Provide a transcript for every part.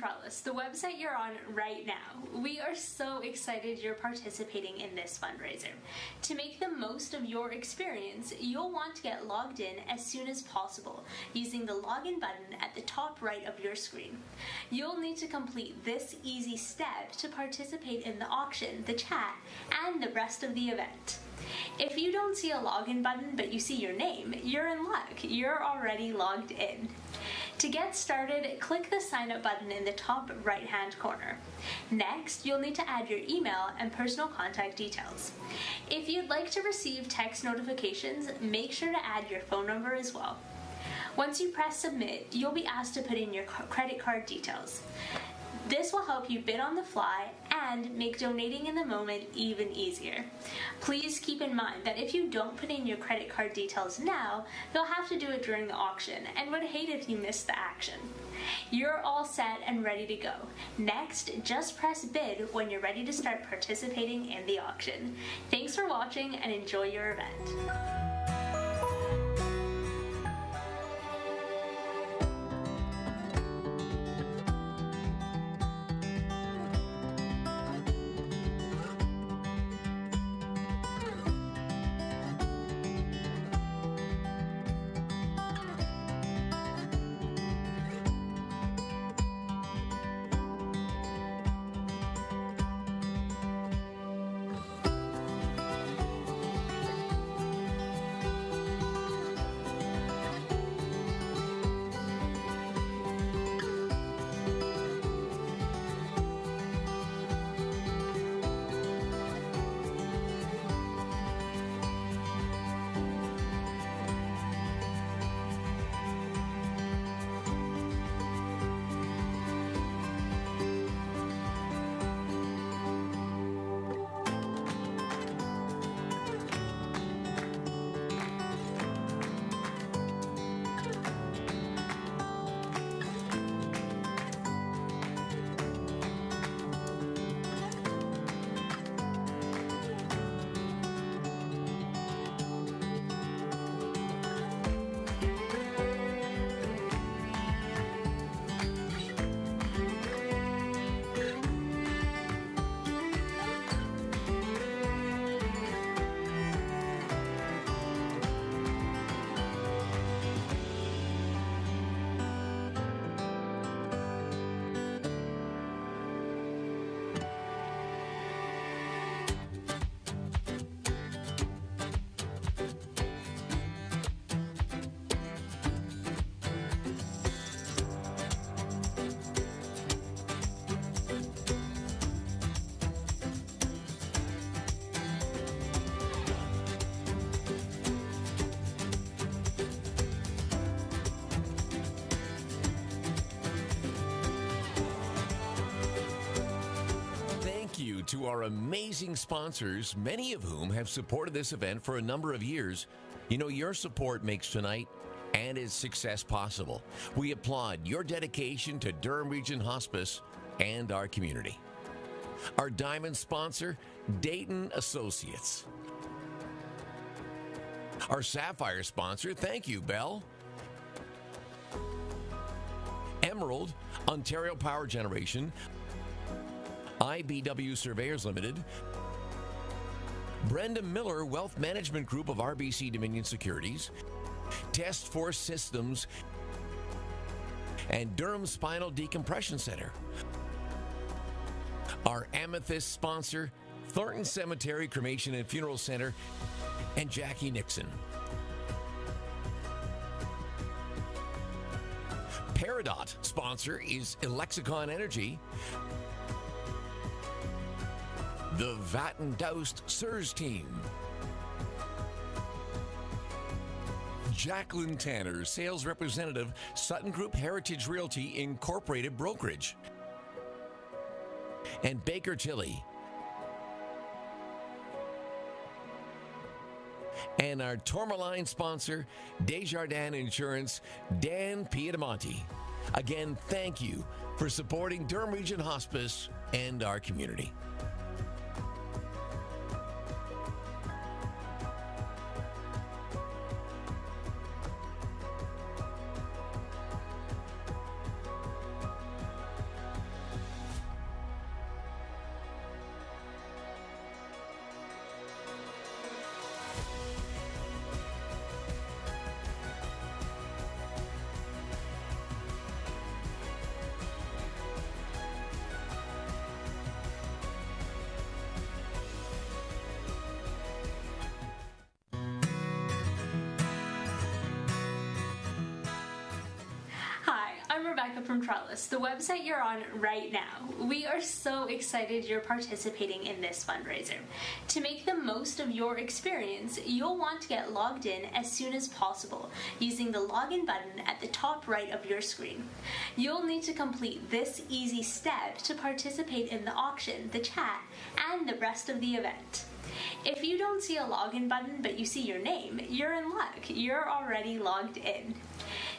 Trellis, the website you're on right now. We are so excited you're participating in this fundraiser. To make the most of your experience, you'll want to get logged in as soon as possible using the login button at the top right of your screen. You'll need to complete this easy step to participate in the auction, the chat, and the rest of the event. If you don't see a login button but you see your name, you're in luck. You're already logged in. To get started, click the sign up button in the top right hand corner. Next, you'll need to add your email and personal contact details. If you'd like to receive text notifications, make sure to add your phone number as well. Once you press submit, you'll be asked to put in your credit card details. This will help you bid on the fly and make donating in the moment even easier. Please keep in mind that if you don't put in your credit card details now, you'll have to do it during the auction and would hate if you missed the action. You're all set and ready to go. Next, just press bid when you're ready to start participating in the auction. Thanks for watching and enjoy your event. To our amazing sponsors, many of whom have supported this event for a number of years. You know, your support makes tonight and its success possible. We applaud your dedication to Durham Region Hospice and our community. Our diamond sponsor, Dayton Associates. Our sapphire sponsor, thank you, Bell. Emerald, Ontario Power Generation, IBW Surveyors Limited, Brenda Miller Wealth Management Group of RBC Dominion Securities, Test Force Systems, and Durham Spinal Decompression Center. Our amethyst sponsor, Thornton Cemetery Cremation and Funeral Center, and Jackie Nixon. Peridot sponsor is Elexicon Energy. The Vatten Doust SIRS team. Jacqueline Tanner, sales representative, Sutton Group Heritage Realty Incorporated Brokerage. And Baker Tilly. And our Tourmaline sponsor, Desjardins Insurance, Dan Piedimonte. Again, thank you for supporting Durham Region Hospice and our community. Rebecca from Trellis, the website you're on right now. We are so excited you're participating in this fundraiser. To make the most of your experience, you'll want to get logged in as soon as possible using the login button at the top right of your screen. You'll need to complete this easy step to participate in the auction, the chat, and the rest of the event. If you don't see a login button but you see your name, you're in luck. You're already logged in.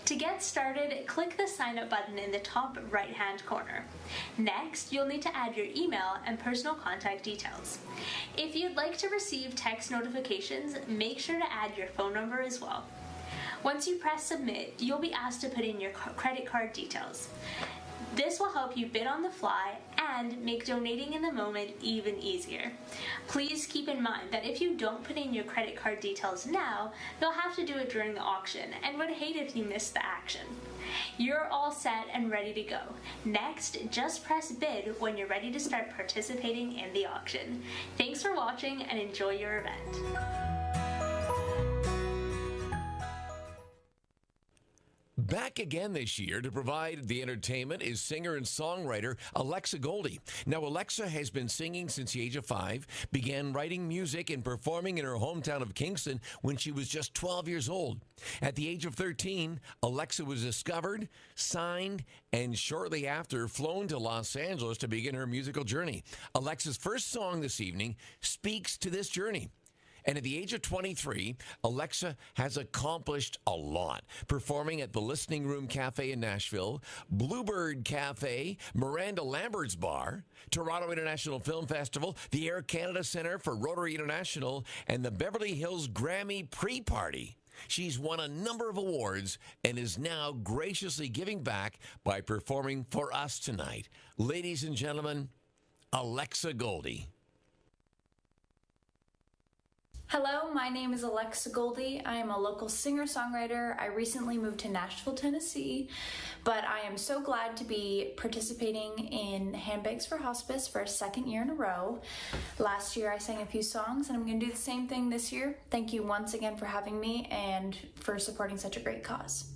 To get started, click the sign up button in the top right hand corner. Next, you'll need to add your email and personal contact details. If you'd like to receive text notifications, make sure to add your phone number as well. Once you press submit, you'll be asked to put in your credit card details. This will help you bid on the fly and make donating in the moment even easier. Please keep in mind that if you don't put in your credit card details now, you'll have to do it during the auction and would hate if you missed the action. You're all set and ready to go. Next, just press bid when you're ready to start participating in the auction. Thanks for watching and enjoy your event. Back again this year to provide the entertainment is singer and songwriter Alexa Goldie. Now, Alexa has been singing since the age of 5, began writing music and performing in her hometown of Kingston when she was just 12 years old. At the age of 13, Alexa was discovered, signed, and shortly after flown to Los Angeles to begin her musical journey. Alexa's first song this evening speaks to this journey. And at the age of 23, Alexa has accomplished a lot, performing at the Listening Room Cafe in Nashville, Bluebird Cafe, Miranda Lambert's Bar, Toronto International Film Festival, the Air Canada Centre for Rotary International, and the Beverly Hills Grammy Pre-Party. She's won a number of awards and is now graciously giving back by performing for us tonight. Ladies and gentlemen, Alexa Goldie. Hello, my name is Alexa Goldie. I am a local singer-songwriter. I recently moved to Nashville, Tennessee, but I am so glad to be participating in Handbags for Hospice for a second year in a row. Last year I sang a few songs, and I'm going to do the same thing this year. Thank you once again for having me and for supporting such a great cause.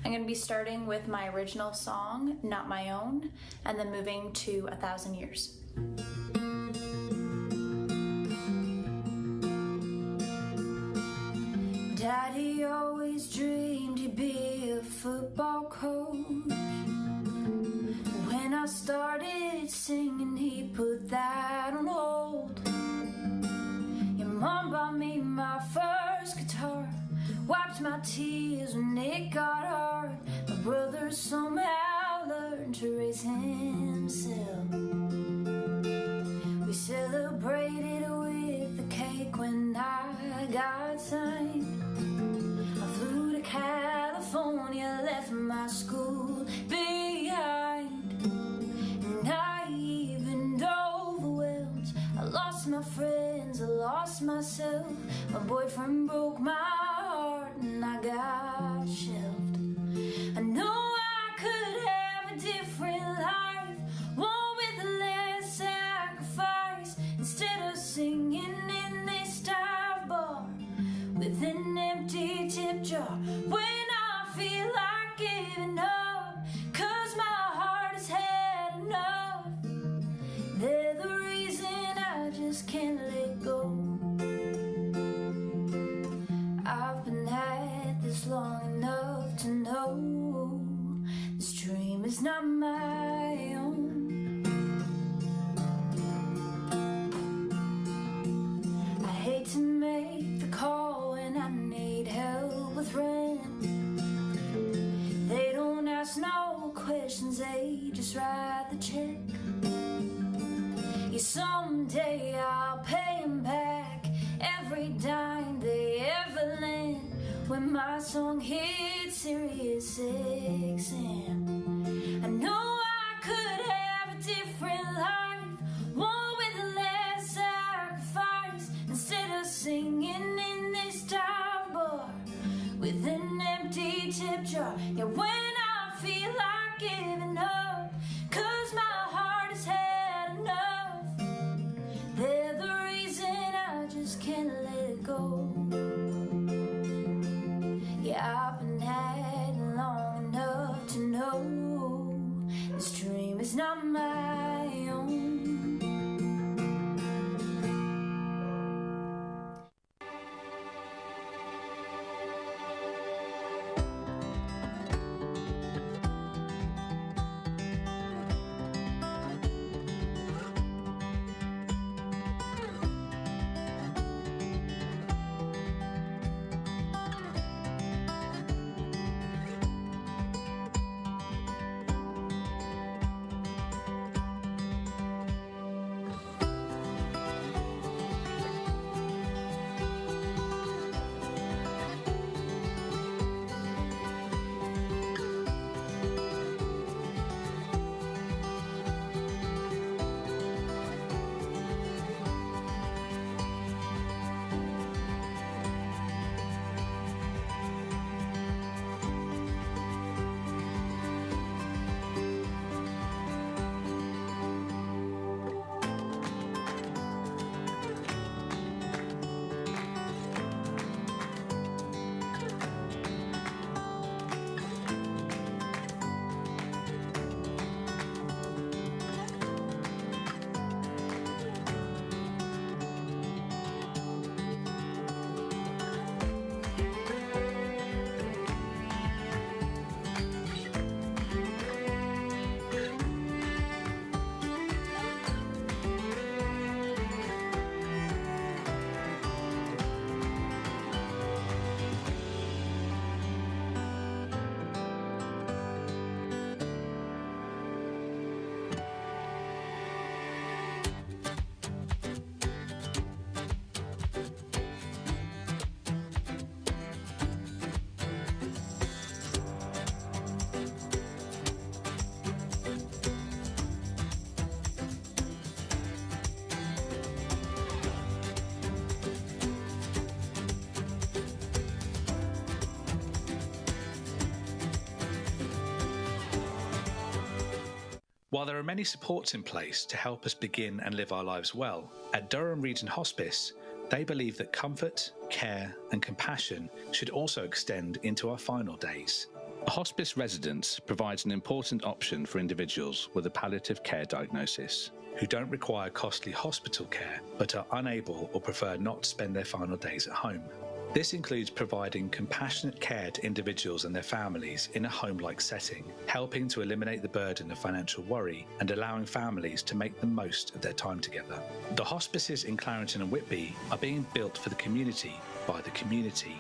I'm going to be starting with my original song, Not My Own, and then moving to 1,000 Years. Daddy always dreamed he'd be a football coach. When I started singing, he put that on hold. Your mom bought me my first guitar, wiped my tears when it got hard. My brother somehow learned to raise himself. We celebrated with the cake when I got signed. California, left my school behind, naive and overwhelmed. I lost my friends, I lost myself. My boyfriend broke my heart and I got shelved. I know I could have a different life, one with less sacrifice. Instead of singing in this dive bar with an empty tip jar, when I feel like giving up, 'cause my heart has had enough. They're the reason I just can't let go. I've been at this long enough to know this dream is not my own. I hate to make the call when I need help with rent. They don't ask no questions, they just write the check. Yeah, someday I'll pay them back every dime they ever lent. When my song hits Sirius XM, I know I could have a different life, one with less sacrifice. Instead of singing in this dive bar with an empty tip jar. Yeah, when I feel like giving up, 'cause my heart has had enough. They're the reason I just can't let go. Yeah, I've been had long enough to know While there are many supports in place to help us begin and live our lives well, at Durham Region Hospice, they believe that comfort, care, and compassion should also extend into our final days. A hospice residence provides an important option for individuals with a palliative care diagnosis who don't require costly hospital care but are unable or prefer not to spend their final days at home. This includes providing compassionate care to individuals and their families in a home-like setting, helping to eliminate the burden of financial worry and allowing families to make the most of their time together. The hospices in Clarendon and Whitby are being built for the community by the community.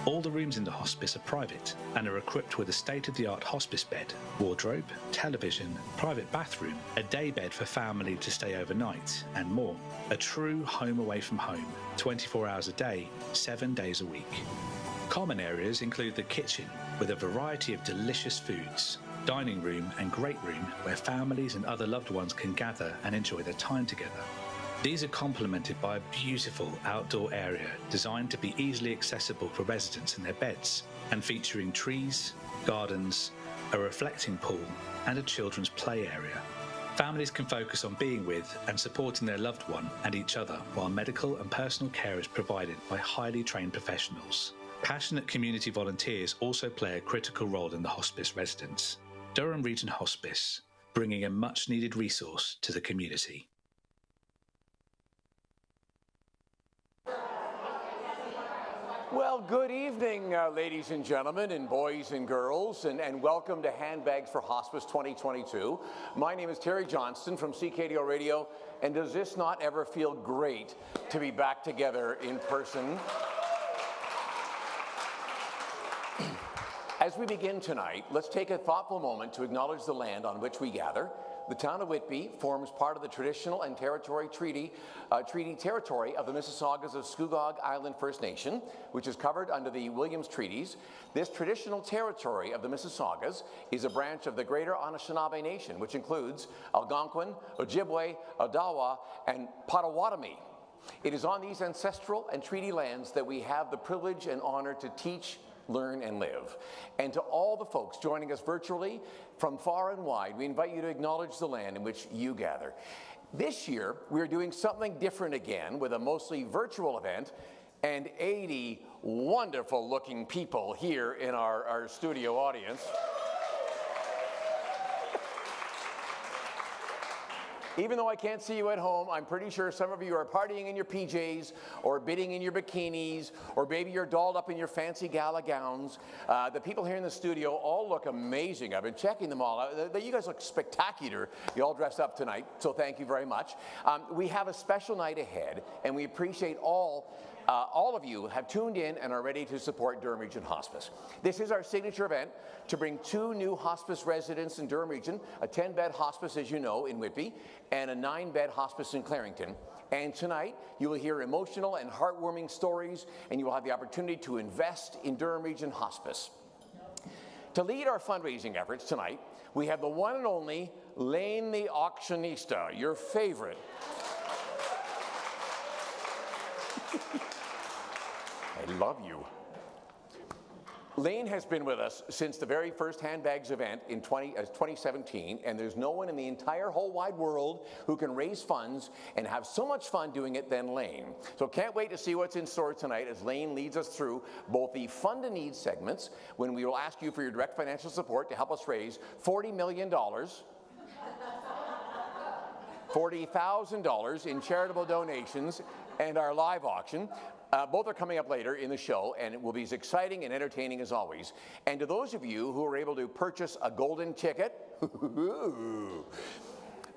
All the rooms in the hospice are private and are equipped with a state-of-the-art hospice bed, wardrobe, television, private bathroom, a day bed for family to stay overnight, and more. A true home away from home, 24 hours a day, 7 days a week. Common areas include the kitchen with a variety of delicious foods, dining room and great room where families and other loved ones can gather and enjoy their time together. These are complemented by a beautiful outdoor area designed to be easily accessible for residents in their beds and featuring trees, gardens, a reflecting pool and a children's play area. Families can focus on being with and supporting their loved one and each other while medical and personal care is provided by highly trained professionals. Passionate community volunteers also play a critical role in the hospice residence. Durham Region Hospice, bringing a much-needed resource to the community. Well, good evening, ladies and gentlemen, and boys and girls, and welcome to Handbags for Hospice 2022. My name is Terry Johnston from CKDO Radio, and does this not ever feel great to be back together in person? As we begin tonight, let's take a thoughtful moment to acknowledge the land on which we gather. The town of Whitby forms part of the traditional and treaty territory of the Mississaugas of Scugog Island First Nation, which is covered under the Williams Treaties. This traditional territory of the Mississaugas is a branch of the Greater Anishinaabe Nation, which includes Algonquin, Ojibwe, Odawa, and Potawatomi. It is on these ancestral and treaty lands that we have the privilege and honor to teach, learn, and live. And to all the folks joining us virtually from far and wide, we invite you to acknowledge the land in which you gather. This year, we're doing something different again with a mostly virtual event and 80 wonderful looking people here in our studio audience. Even though I can't see you at home, I'm pretty sure some of you are partying in your PJs or bidding in your bikinis, or maybe you're dolled up in your fancy gala gowns. The people here in the studio all look amazing. I've been checking them all out. You guys look spectacular. You all dressed up tonight, so thank you very much. We have a special night ahead, and we appreciate all of you have tuned in and are ready to support Durham Region Hospice. This is our signature event to bring 2 new hospice residents in Durham Region, a 10-bed hospice, as you know, in Whitby, and a 9-bed hospice in Clarington. And tonight, you will hear emotional and heartwarming stories, and you will have the opportunity to invest in Durham Region Hospice. To lead our fundraising efforts tonight, we have the one and only Lane the Auctionista, your favorite. I love you. Lane has been with us since the very first Handbags event in 2017, and there's no one in the entire whole wide world who can raise funds and have so much fun doing it than Lane. So can't wait to see what's in store tonight as Lane leads us through both the Fund a Need segments, when we will ask you for your direct financial support to help us raise $40 million, $40,000 in charitable donations, and our live auction. Both are coming up later in the show, and it will be as exciting and entertaining as always. And to those of you who are able to purchase a golden ticket,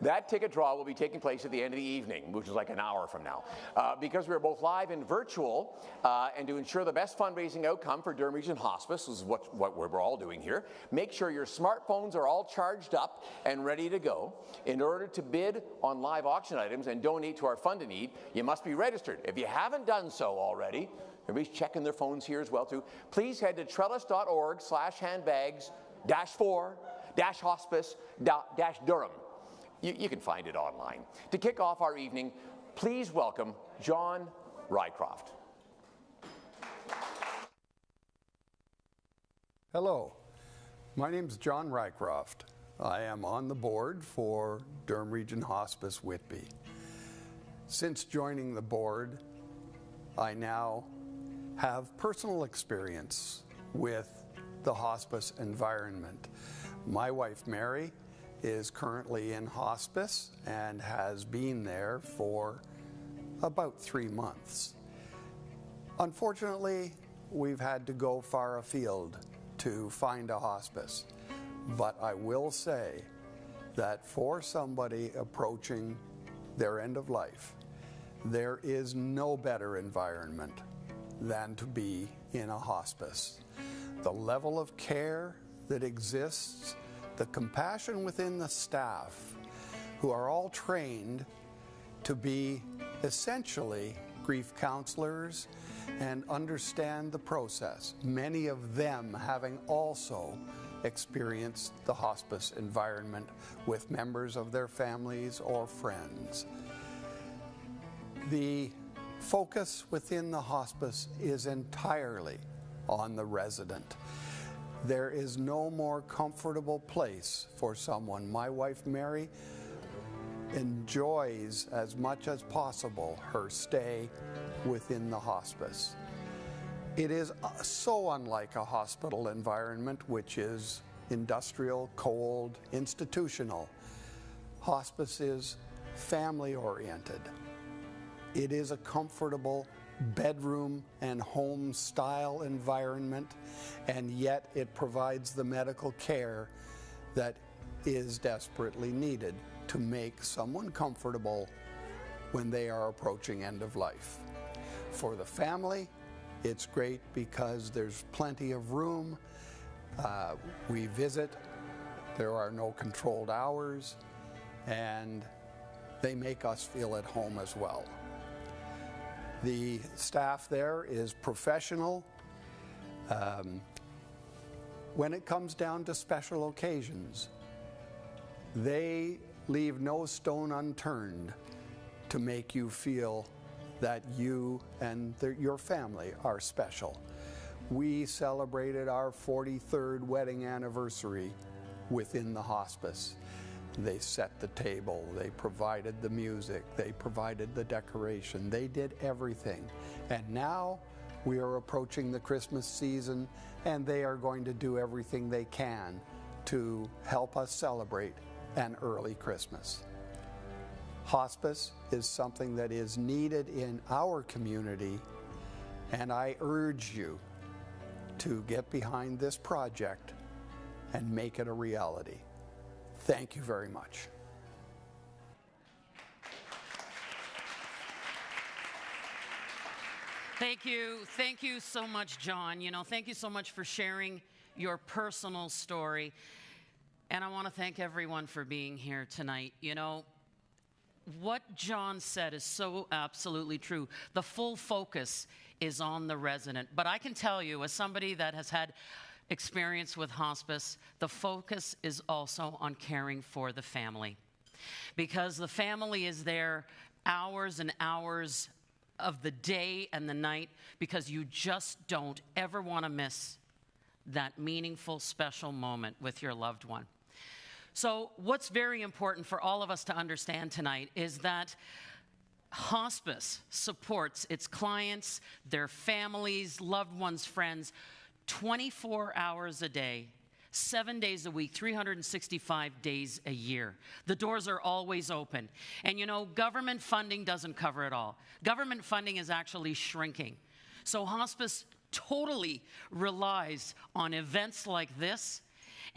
that ticket draw will be taking place at the end of the evening, which is like an hour from now. Because we're both live and virtual, and to ensure the best fundraising outcome for Durham Region Hospice, this is what we're all doing here, make sure your smartphones are all charged up and ready to go. In order to bid on live auction items and donate to our Fund a Need, you must be registered. If you haven't done so already, everybody's checking their phones here as well too, please head to trellis.org/handbags-4-hospice-Durham. You can find it online. To kick off our evening, please welcome John Rycroft. Hello, my name is John Rycroft. I am on the board for Durham Region Hospice Whitby. Since joining the board, I now have personal experience with the hospice environment. My wife, Mary, is currently in hospice and has been there for about 3 months. Unfortunately, we've had to go far afield to find a hospice. But I will say that for somebody approaching their end of life, there is no better environment than to be in a hospice. The level of care that exists, the compassion within the staff, who are all trained to be essentially grief counselors and understand the process, many of them having also experienced the hospice environment with members of their families or friends. The focus within the hospice is entirely on the resident. There is no more comfortable place for someone. My wife, Mary, enjoys as much as possible her stay within the hospice. It is so unlike a hospital environment, which is industrial, cold, institutional. Hospice is family-oriented. It is a comfortable bedroom and home style environment, and yet it provides the medical care that is desperately needed to make someone comfortable when they are approaching end of life. For the family, it's great because there's plenty of room. We visit, there are no controlled hours, and they make us feel at home as well. The staff there is professional. When it comes down to special occasions, they leave no stone unturned to make you feel that you and your family are special. We celebrated our 43rd wedding anniversary within the hospice. They set the table, they provided the music, they provided the decoration, they did everything. And now we are approaching the Christmas season, and they are going to do everything they can to help us celebrate an early Christmas. Hospice is something that is needed in our community, and I urge you to get behind this project and make it a reality. Thank you very much. Thank you so much, John. Thank you so much for sharing your personal story. And I want to thank everyone for being here tonight. What John said is so absolutely true. The full focus is on the resident. But I can tell you, as somebody that has had experience with hospice, the focus is also on caring for the family. Because the family is there hours and hours of the day and the night, because you just don't ever want to miss that meaningful, special moment with your loved one. So what's very important for all of us to understand tonight is that hospice supports its clients, their families, loved ones, friends, 24 hours a day, 7 days a week, 365 days a year. The doors are always open. And government funding doesn't cover it all. Government funding is actually shrinking. So hospice totally relies on events like this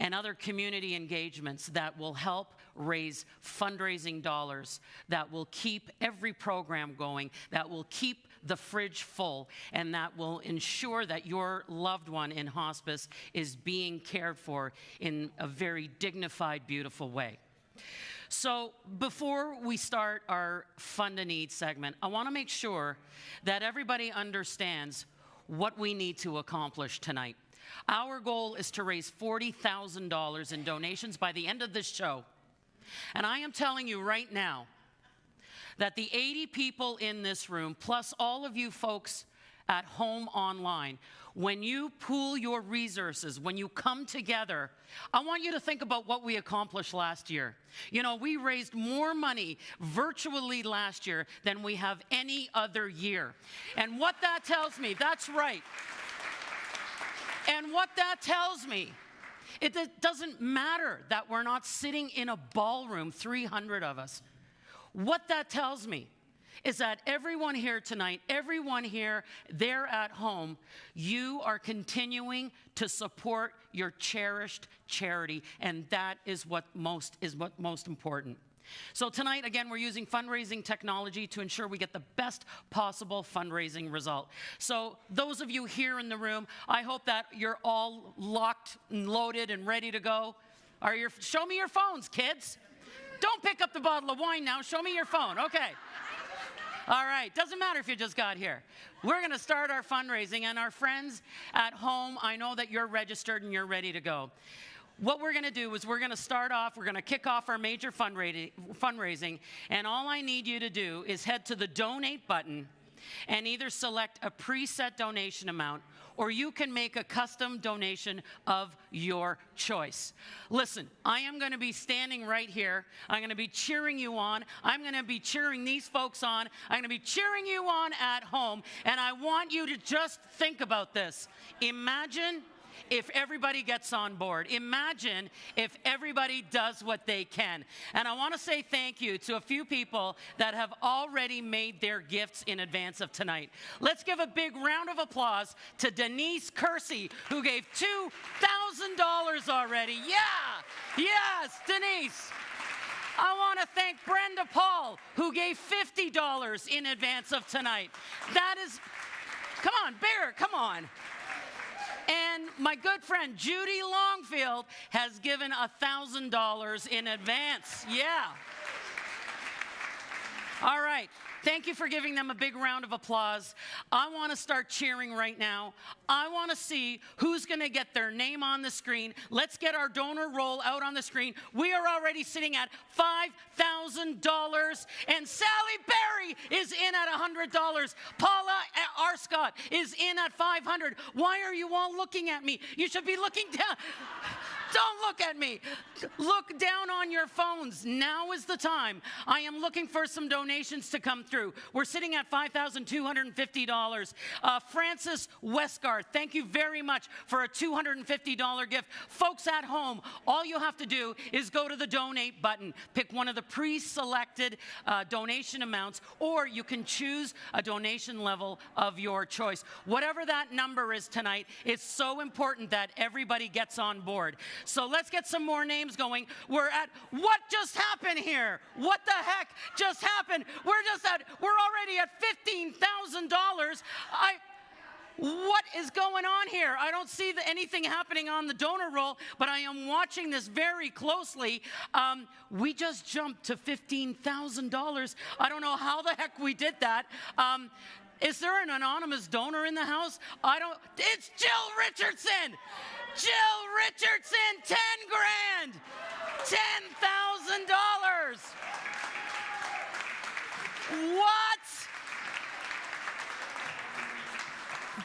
and other community engagements that will help raise fundraising dollars, that will keep every program going, that will keep the fridge full, and that will ensure that your loved one in hospice is being cared for in a very dignified, beautiful way. So before we start our Fund a Need segment, I want to make sure that everybody understands what we need to accomplish tonight. Our goal is to raise $40,000 in donations by the end of this show. And I am telling you right now that the 80 people in this room, plus all of you folks at home online, when you pool your resources, when you come together, I want you to think about what we accomplished last year. You know, we raised more money virtually last year than we have any other year. And what that tells me, that's right. And what that tells me, it doesn't matter that we're not sitting in a ballroom, 300 of us. What that tells me is that everyone here tonight, everyone here, there at home, you are continuing to support your cherished charity, and that is what most important. So tonight, again, we're using fundraising technology to ensure we get the best possible fundraising result. So those of you here in the room, I hope that you're all locked and loaded and ready to go. Show me your phones, kids. Don't pick up the bottle of wine now. Show me your phone. Okay. All right, doesn't matter if you just got here. We're going to start our fundraising, and our friends at home, I know that you're registered and you're ready to go. What we're going to do is we're going to kick off our major fundraising, and all I need you to do is head to the donate button and either select a preset donation amount, or you can make a custom donation of your choice. Listen, I am going to be standing right here. I'm going to be cheering you on. I'm going to be cheering these folks on. I'm going to be cheering you on at home. And I want you to just think about this. Imagine if everybody gets on board. Imagine if everybody does what they can. And I want to say thank you to a few people that have already made their gifts in advance of tonight. Let's give a big round of applause to Denise Kersey, who gave $2,000 already. Yeah, yes, Denise. I want to thank Brenda Paul, who gave $50 in advance of tonight. That is, come on, Bear, come on. And my good friend Judy Longfield has given $1,000 in advance. Yeah. All right. Thank you for giving them a big round of applause. I want to start cheering right now. I want to see who's going to get their name on the screen. Let's get our donor roll out on the screen. We are already sitting at $5,000, and Sally Berry is in at $100. Paula Arscott is in at $500. Why are you all looking at me? You should be looking down. Don't look at me. Look down on your phones. Now is the time. I am looking for some donations to come through. We're sitting at $5,250. Francis Westgarth, thank you very much for a $250 gift. Folks at home, all you have to do is go to the donate button, pick one of the pre-selected donation amounts, or you can choose a donation level of your choice. Whatever that number is tonight, it's so important that everybody gets on board. So let's get some more names going. We're at, what just happened here? What the heck just happened? We're already at $15,000. What is going on here? I don't see anything happening on the donor roll, but I am watching this very closely. We just jumped to $15,000. I don't know how the heck we did that. Is there an anonymous donor in the house? It's Jill Richardson. Jill Richardson, 10 grand, $10,000. What?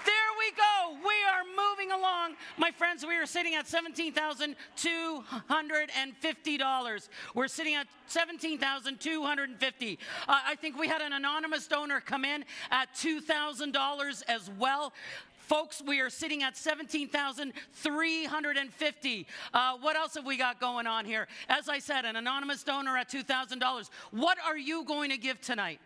There we go. We are moving along. My friends, we are sitting at $17,250. We're sitting at $17,250. I think we had an anonymous donor come in at $2,000 as well. Folks, we are sitting at $17,350. What else have we got going on here? As I said, an anonymous donor at $2,000. What are you going to give tonight?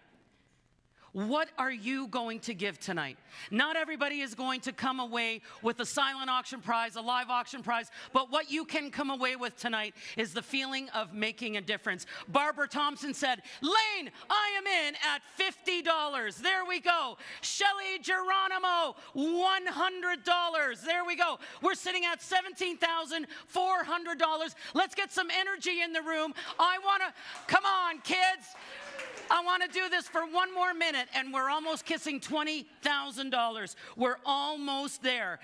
What are you going to give tonight? Not everybody is going to come away with a silent auction prize, a live auction prize, but what you can come away with tonight is the feeling of making a difference. Barbara Thompson said, Lane, I am in at $50. There we go. Shelley Geronimo, $100. There we go. We're sitting at $17,400. Let's get some energy in the room. Come on, kids. I want to do this for one more minute, and we're almost kissing $20,000. We're almost there.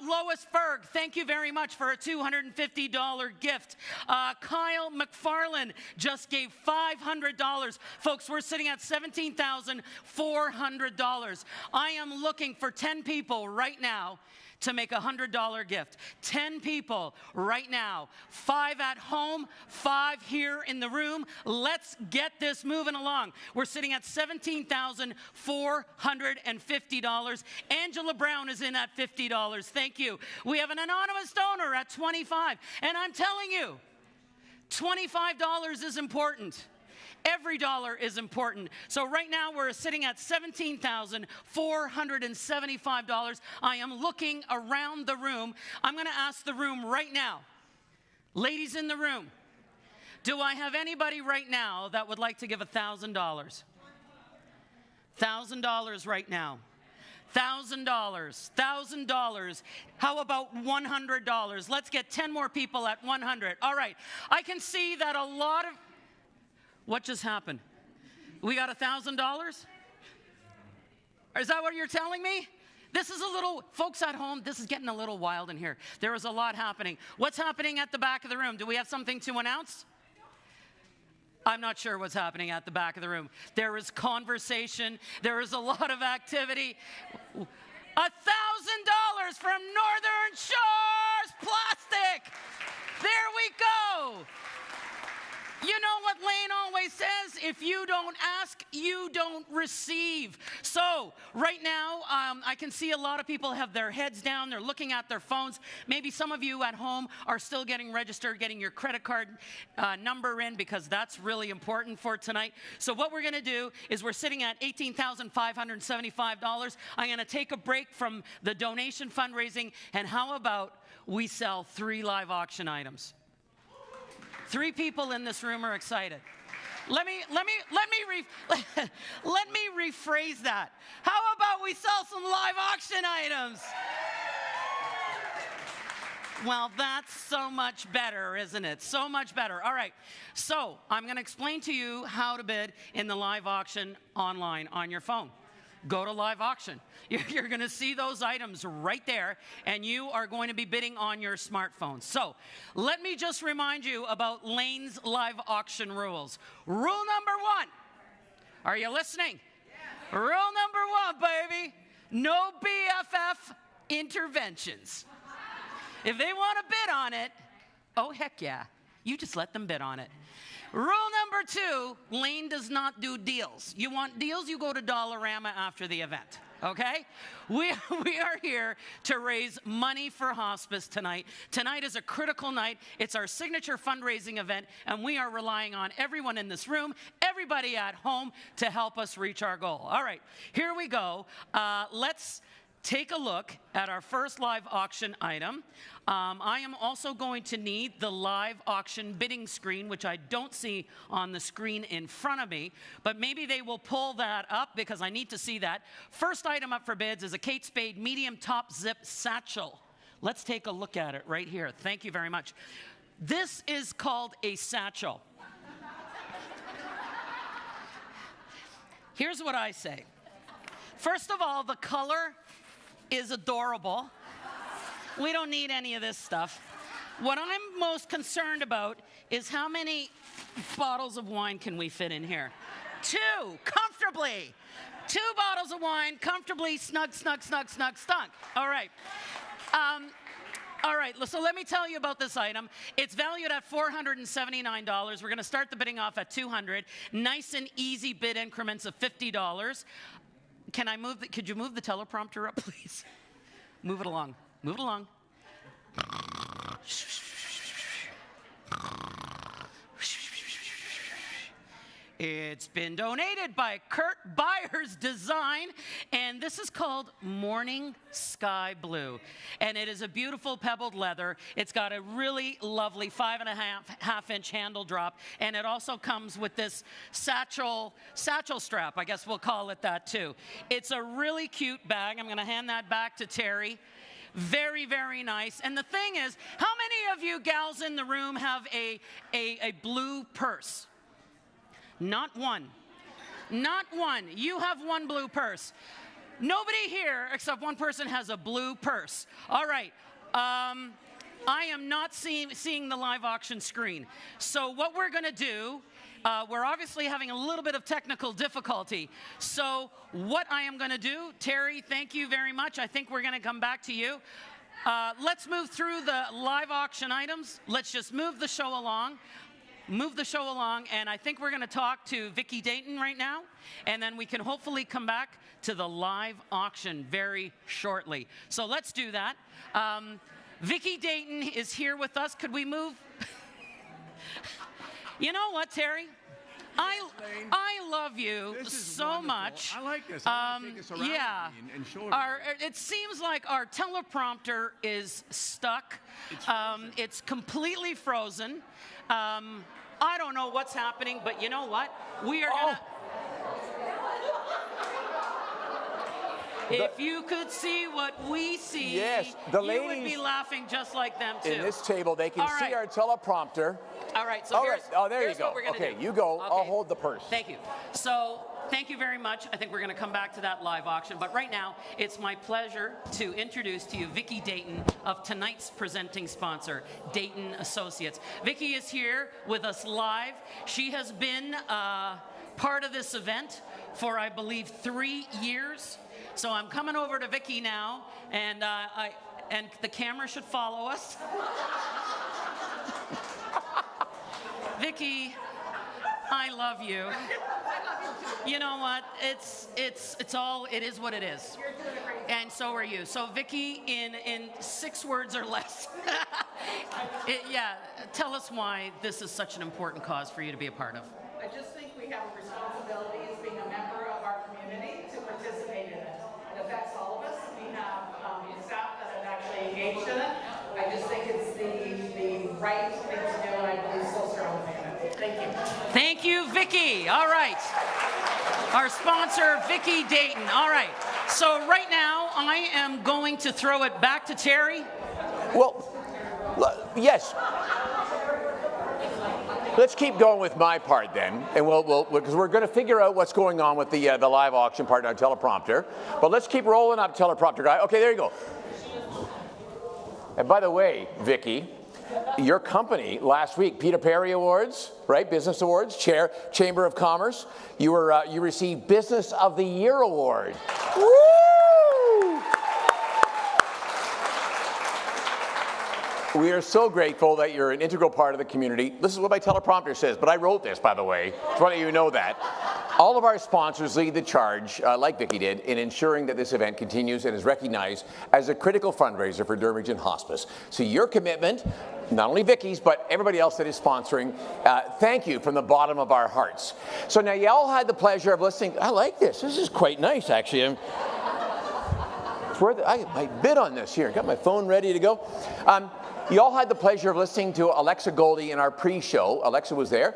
Lois Ferg, thank you very much for a $250 gift. Kyle McFarland just gave $500. Folks, we're sitting at $17,400. I am looking for 10 people right now to make a $100 gift. 10 people right now. 5 at home, 5 here in the room. Let's get this moving along. We're sitting at $17,450. Angela Brown is in at $50. Thank you. We have an anonymous donor at $25. And I'm telling you, $25 is important. Every dollar is important. So right now we're sitting at $17,475. I am looking around the room. I'm going to ask the room right now. Ladies in the room, do I have anybody right now that would like to give $1,000? $1,000 right now. $1,000, $1,000. How about $100? Let's get 10 more people at 100. All right. I can see that a lot of... What just happened? We got $1,000? Is that what you're telling me? This is a little, folks at home, this is getting a little wild in here. There is a lot happening. What's happening at the back of the room? Do we have something to announce? I'm not sure what's happening at the back of the room. There is conversation. There is a lot of activity. $1,000 from Northern Shores Plastic. There we go. You know what Lane always says? If you don't ask, you don't receive. So right now, I can see a lot of people have their heads down. They're looking at their phones. Maybe some of you at home are still getting registered, getting your credit card number in, because that's really important for tonight. So what we're going to do is we're sitting at $18,575. I'm going to take a break from the donation fundraising, and how about we sell 3 live auction items? 3 people in this room are excited. Let me rephrase that. How about we sell some live auction items? Well, that's so much better, isn't it? So much better. All right. So I'm going to explain to you how to bid in the live auction online on your phone. Go to live auction. You're going to see those items right there, and you are going to be bidding on your smartphone. So let me just remind you about Lane's live auction rules. Rule number 1. Are you listening? Yeah. Rule number 1, baby. No BFF interventions. If they want to bid on it, oh, heck yeah. You just let them bid on it. Rule number 2, Lane does not do deals. You want deals, you go to Dollarama after the event, okay? We are here to raise money for hospice tonight. Tonight is a critical night. It's our signature fundraising event, and we are relying on everyone in this room, everybody at home, to help us reach our goal. All right, here we go. Let's take a look at our first live auction item. I am also going to need the live auction bidding screen, which I don't see on the screen in front of me, but maybe they will pull that up because I need to see that. First item up for bids is a Kate Spade medium top zip satchel. Let's take a look at it right here. Thank you very much. This is called a satchel. Here's what I say. First of all, the color is adorable. We don't need any of this stuff. What I'm most concerned about is how many bottles of wine can we fit in here? 2, comfortably. 2 bottles of wine, comfortably, snug. All right. All right, so let me tell you about this item. It's valued at $479. We're going to start the bidding off at $200. Nice and easy bid increments of $50. Could you move the teleprompter up, please? Move it along. Move it along. It's been donated by Kurt Byers Design, and this is called Morning Sky Blue. And it is a beautiful pebbled leather. It's got a really lovely 5.5-inch handle drop, and it also comes with this satchel strap. I guess we'll call it that too. It's a really cute bag. I'm going to hand that back to Terry. Very, very nice. And the thing is, how many of you gals in the room have a blue purse? Not one. Not one. You have one blue purse. Nobody here except one person has a blue purse. All right. I am not seeing the live auction screen. So what we're going to do, we're obviously having a little bit of technical difficulty. So what I am going to do, Terry, thank you very much. I think we're going to come back to you. Let's move through the live auction items. Let's just move the show along. And I think we're going to talk to Vicki Dayton right now, and then we can hopefully come back to the live auction very shortly. So let's do that. Vicki Dayton is here with us. Could we move? You know what, Terry? I love you so wonderful. much. I like this. I want to take this around yeah. with me and show it. It seems like our teleprompter is stuck. It's completely frozen. I don't know what's happening, but you know what? We are gonna... If you could see what we see, yes, you would be laughing just like them too. In this table, they can see our teleprompter. All right, so there you go. Okay, you go. Okay. I'll hold the purse. Thank you. So, thank you very much. I think we're going to come back to that live auction. But right now, it's my pleasure to introduce to you Vicki Dayton of tonight's presenting sponsor, Dayton Associates. Vicki is here with us live. She has been part of this event for, I believe, 3 years. So I'm coming over to Vicki now, and the camera should follow us. Vicki, I love you. I love you too. You know what? It is what it is. You're doing great. And so are you. So Vicki, in 6 words or less, tell us why this is such an important cause for you to be a part of. I just think we have a responsibility as being a member of our community to participate in it. It affects all of us. We have staff that have actually engaged in it. I just think it's the right thing to do, and I believe so strongly in it. Thank you. Thank you, Vicki. All right. Our sponsor, Vicki Dayton. All right. So right now, I am going to throw it back to Terry. Well, yes. Let's keep going with my part then, and because we're going to figure out what's going on with the live auction part in our teleprompter. But let's keep rolling up, teleprompter guy. Okay, there you go. And by the way, Vicki, your company last week, Peter Perry Awards, right? Business Awards, Chamber of Commerce. You received Business of the Year award. Woo! We are so grateful that you're an integral part of the community. This is what my teleprompter says, but I wrote this, by the way. Just want you to know that. All of our sponsors lead the charge, like Vicki did, in ensuring that this event continues and is recognized as a critical fundraiser for Durham Region Hospice. So your commitment, not only Vicki's, but everybody else that is sponsoring, thank you from the bottom of our hearts. So now you all had the pleasure of listening. I like this. This is quite nice, actually. I bid on this here. Got my phone ready to go. You all had the pleasure of listening to Alexa Goldie in our pre-show. Alexa was there.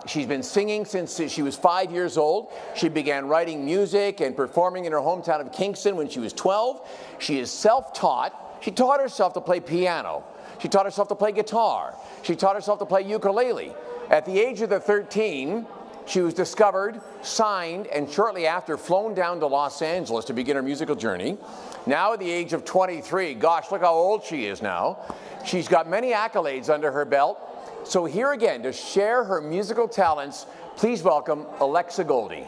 She's been singing since she was 5 years old. She began writing music and performing in her hometown of Kingston when she was 12. She is self-taught. She taught herself to play piano. She taught herself to play guitar. She taught herself to play ukulele. At the age of 13, she was discovered, signed, and shortly after flown down to Los Angeles to begin her musical journey. Now at the age of 23, gosh, look how old she is now. She's got many accolades under her belt. So here again, to share her musical talents, please welcome Alexa Goldie.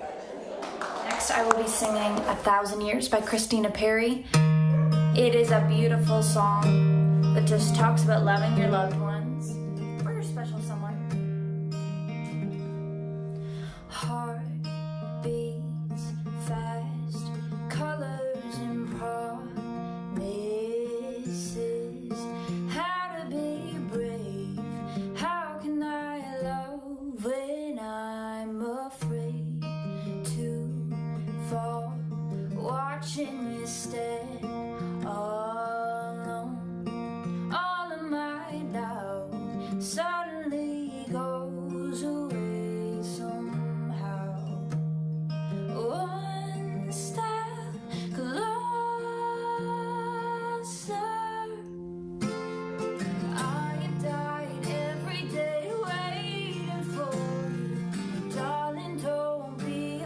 Next, I will be singing 1,000 Years by Christina Perri. It is a beautiful song that just talks about loving your loved ones or your special someone. Heart beats fast, colors and promises. How to be brave, how can I love when I'm afraid to fall, watching you stand alone. All of my doubt suddenly goes away somehow. One step closer. I have died every day waiting for you. Darling, don't be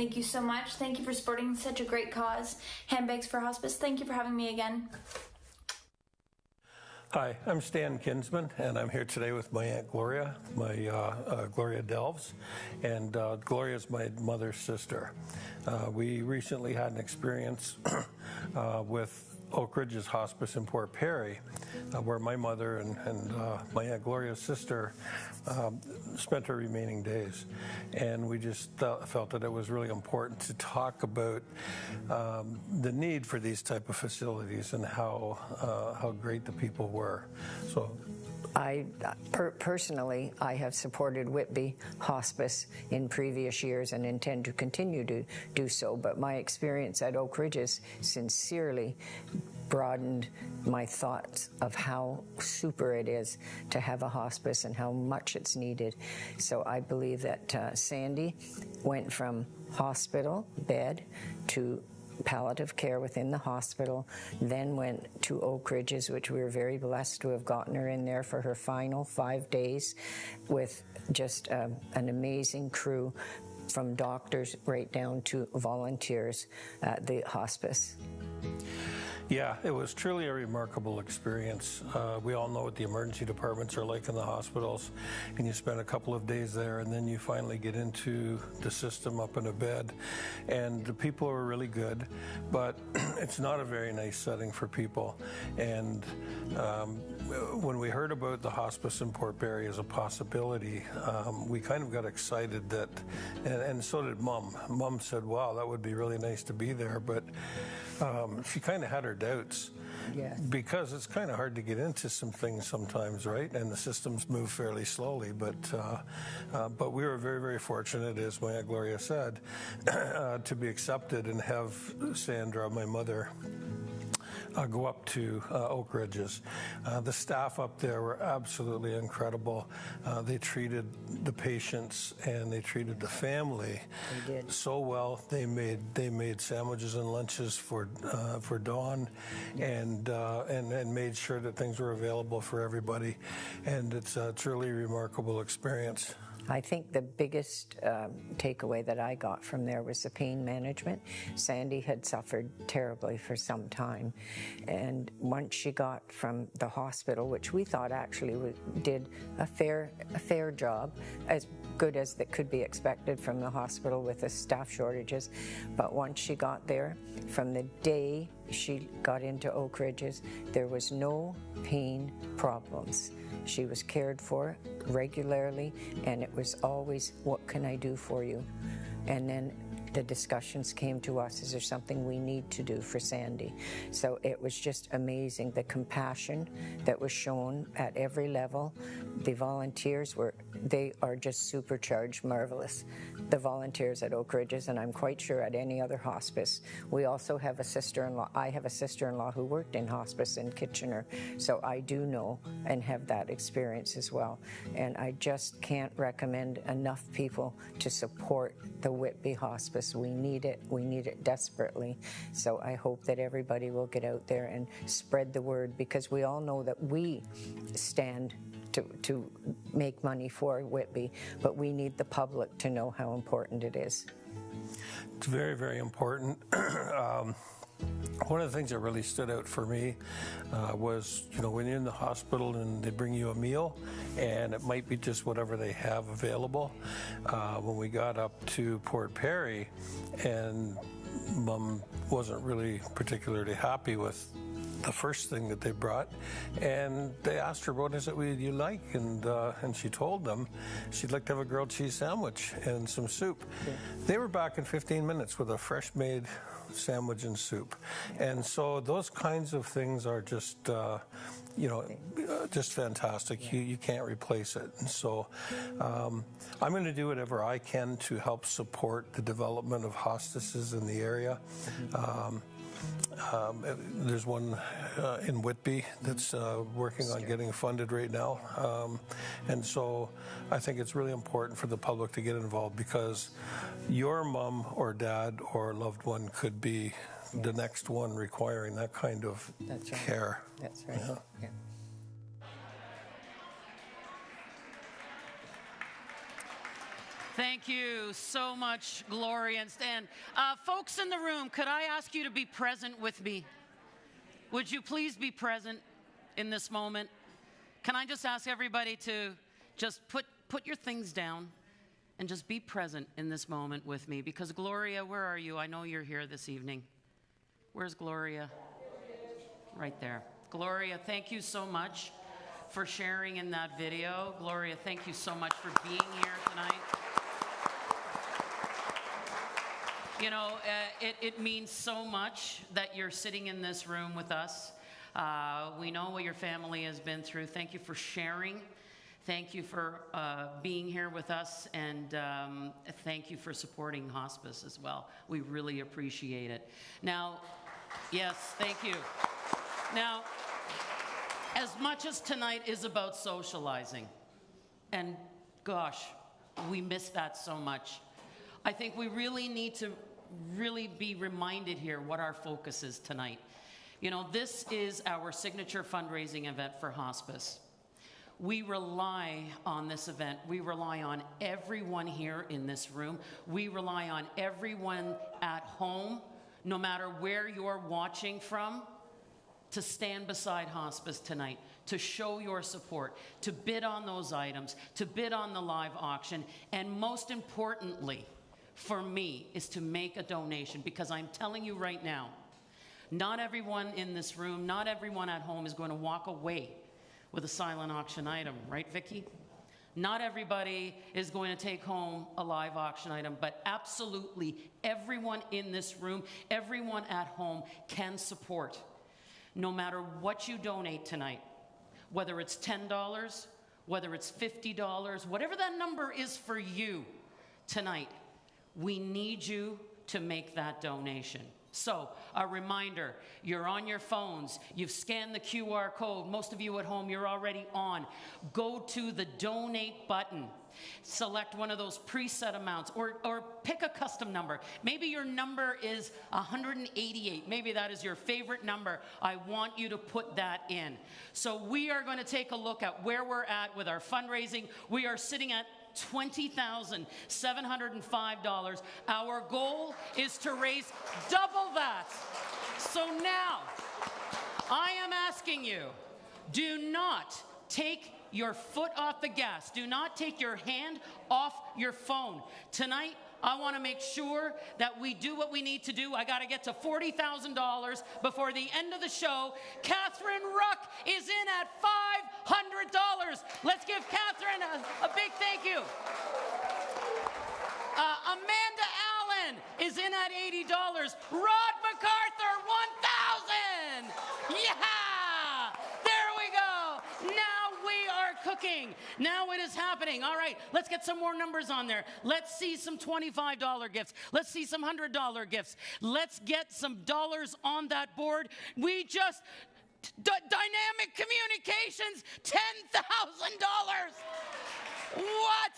Thank you so much. Thank you for supporting such a great cause. Handbags for Hospice, thank you for having me again. Hi, I'm Stan Kinsman, and I'm here today with my Aunt Gloria, Gloria Delves, and Gloria's my mother's sister. We recently had an experience with Oak Ridge's Hospice in Port Perry, where my mother and my Aunt Gloria's sister spent her remaining days. And we just felt that it was really important to talk about the need for these type of facilities and how great the people were. So Personally, I have supported Whitby Hospice in previous years and intend to continue to do so, but my experience at Oak Ridge sincerely broadened my thoughts of how super it is to have a hospice and how much it's needed. So I believe that Sandy went from hospital bed to palliative care within the hospital, then went to Oak Ridge's, which we were very blessed to have gotten her in there for her final 5 days with just an amazing crew from doctors right down to volunteers at the hospice. Yeah, it was truly a remarkable experience. We all know what the emergency departments are like in the hospitals, and you spend a couple of days there, and then you finally get into the system up in a bed, and the people are really good, but it's not a very nice setting for people. And when we heard about the hospice in Port Perry as a possibility, we kind of got excited that, and so did Mom. Mom said, wow, that would be really nice to be there, but she kind of had her doubts. Yes. Because it's kind of hard to get into some things sometimes, right? And the systems move fairly slowly, but we were very, very fortunate, as my Aunt Gloria said, to be accepted and have Sandra, my mother, go up to Oak Ridge's. The staff up there were absolutely incredible. They treated the patients and they treated the family so well. They made sandwiches and lunches for Dawn, and made sure that things were available for everybody. And it's a truly remarkable experience. I think the biggest takeaway that I got from there was the pain management. Sandy had suffered terribly for some time, and once she got from the hospital, which we thought actually did a fair job, as good as that could be expected from the hospital with the staff shortages, but once she got there, from the day she got into Oak Ridge's, there was no pain problems. She was cared for regularly, and it was always, what can I do for you? And then the discussions came to us, is there something we need to do for Sandy? So it was just amazing, the compassion that was shown at every level. The volunteers they are just supercharged, marvelous. The volunteers at Oak Ridge's, and I'm quite sure at any other hospice. We also have a sister-in-law. I have a sister-in-law who worked in hospice in Kitchener, so I do know and have that experience as well. And I just can't recommend enough people to support the Whitby Hospice. We need it desperately. So I hope that everybody will get out there and spread the word, because we all know that we stand to make money for Whitby, but we need the public to know how important it is. It's very, very important. One of the things that really stood out for me was, when you're in the hospital and they bring you a meal, and it might be just whatever they have available. When we got up to Port Perry, and Mom wasn't really particularly happy with the first thing that they brought, and they asked her, what is it you like? And she told them she'd like to have a grilled cheese sandwich and some soup. Yeah. They were back in 15 minutes with a fresh made sandwich and soup. And so those kinds of things are just just fantastic. You can't replace it. And so I'm going to do whatever I can to help support the development of hospices in the area. There's one in Whitby that's working on getting funded right now. And so I think it's really important for the public to get involved, because your mom or dad or loved one could be the next one requiring that kind of care. That's right. Yeah. Thank you so much, Gloria and Stan. Folks in the room, could I ask you to be present with me? Would you please be present in this moment? Can I just ask everybody to just put your things down and just be present in this moment with me? Because Gloria, where are you? I know you're here this evening. Where's Gloria? Right there. Gloria, thank you so much for sharing in that video. Gloria, thank you so much for being here tonight. You know, it means so much that you're sitting in this room with us. We know what your family has been through. Thank you for sharing. Thank you for being here with us, and thank you for supporting hospice as well. We really appreciate it. Now, yes, thank you. Now, as much as tonight is about socializing, and gosh, we miss that so much, I think we really need to really be reminded here what our focus is tonight. You know, this is our signature fundraising event for hospice. We rely on this event. We rely on everyone here in this room. We rely on everyone at home, no matter where you're watching from, to stand beside hospice tonight, to show your support, to bid on those items, to bid on the live auction, and most importantly, for me, is to make a donation, because I'm telling you right now, not everyone in this room, not everyone at home is going to walk away with a silent auction item, right, Vicki? Not everybody is going to take home a live auction item, but absolutely everyone in this room, everyone at home can support. No matter what you donate tonight, whether it's $10, whether it's $50, whatever that number is for you tonight, we need you to make that donation. So, a reminder, you're on your phones, you've scanned the QR code, most of you at home, you're already on. Go to the donate button. Select one of those preset amounts, or pick a custom number. Maybe your number is 188. Maybe that is your favorite number. I want you to put that in. So we are going to take a look at where we're at with our fundraising. We are sitting at $20,705. Our goal is to raise double that. So now, I am asking you, do not take your foot off the gas. Do not take your hand off your phone. Tonight, I want to make sure that we do what we need to do. I got to get to $40,000 before the end of the show. Catherine Ruck is in at $500. Let's give Catherine a big thank you. Amanda Allen is in at $80. Rod MacArthur, $1,000. Yeah! There we go. Now we are cooking. Now it is happening. All right, let's get some more numbers on there. Let's see some $25 gifts. Let's see some $100 gifts. Let's get some dollars on that board. We just... Dynamic Communications, $10,000. What?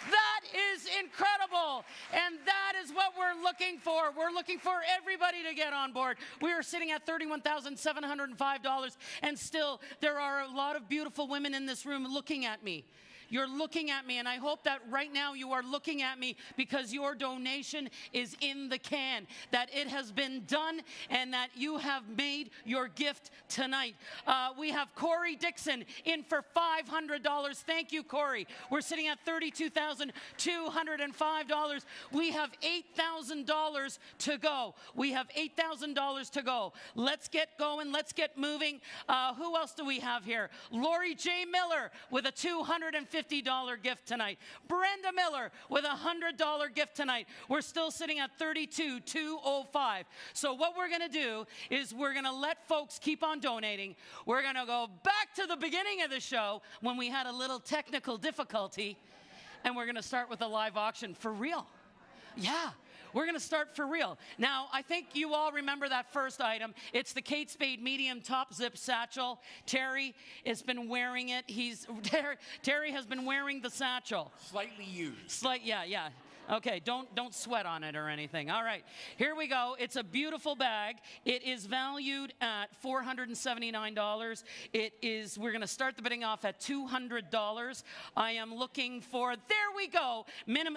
That is incredible, and that is what we're looking for. We're looking for everybody to get on board. We are sitting at $31,705, and still there are a lot of beautiful women in this room looking at me. You're looking at me, and I hope that right now you are looking at me because your donation is in the can, that it has been done, and that you have made your gift tonight. We have Corey Dixon in for $500. Thank you, Corey. We're sitting at $32,205. We have $8,000 to go. We have $8,000 to go. Let's get going. Let's get moving. Who else do we have here? Lori J. Miller with a $250 gift tonight. Brenda Miller with a $100 gift tonight. We're still sitting at $32,205. So what we're going to do is we're going to let folks keep on donating. We're going to go back to the beginning of the show when we had a little technical difficulty, and we're going to start with a live auction for real. Yeah. We're going to start for real. Now, I think you all remember that first item. It's the Kate Spade medium top zip satchel. Terry has been wearing it. Terry has been wearing the satchel. Slightly used. Yeah. Okay, don't sweat on it or anything. All right, here we go. It's a beautiful bag. It is valued at $479. We're going to start the bidding off at $200. I am looking for, there we go.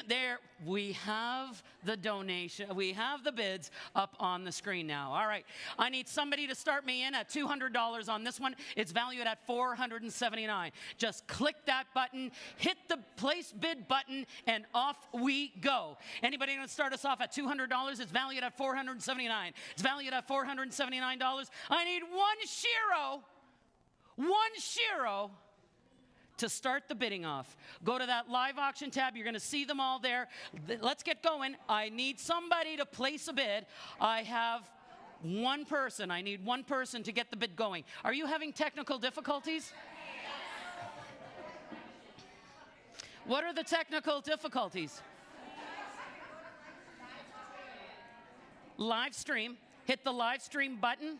There, we have the donation. We have the bids up on the screen now. All right, I need somebody to start me in at $200 on this one. It's valued at $479. Just click that button, hit the place bid button, and off we go. Anybody going to start us off at $200? It's valued at $479. It's valued at $479. I need one shiro to start the bidding off. Go to that live auction tab. You're going to see them all there. Let's get going. I need somebody to place a bid. I have one person. I need one person to get the bid going. Are you having technical difficulties? What are the technical difficulties? Live stream. Hit the live stream button.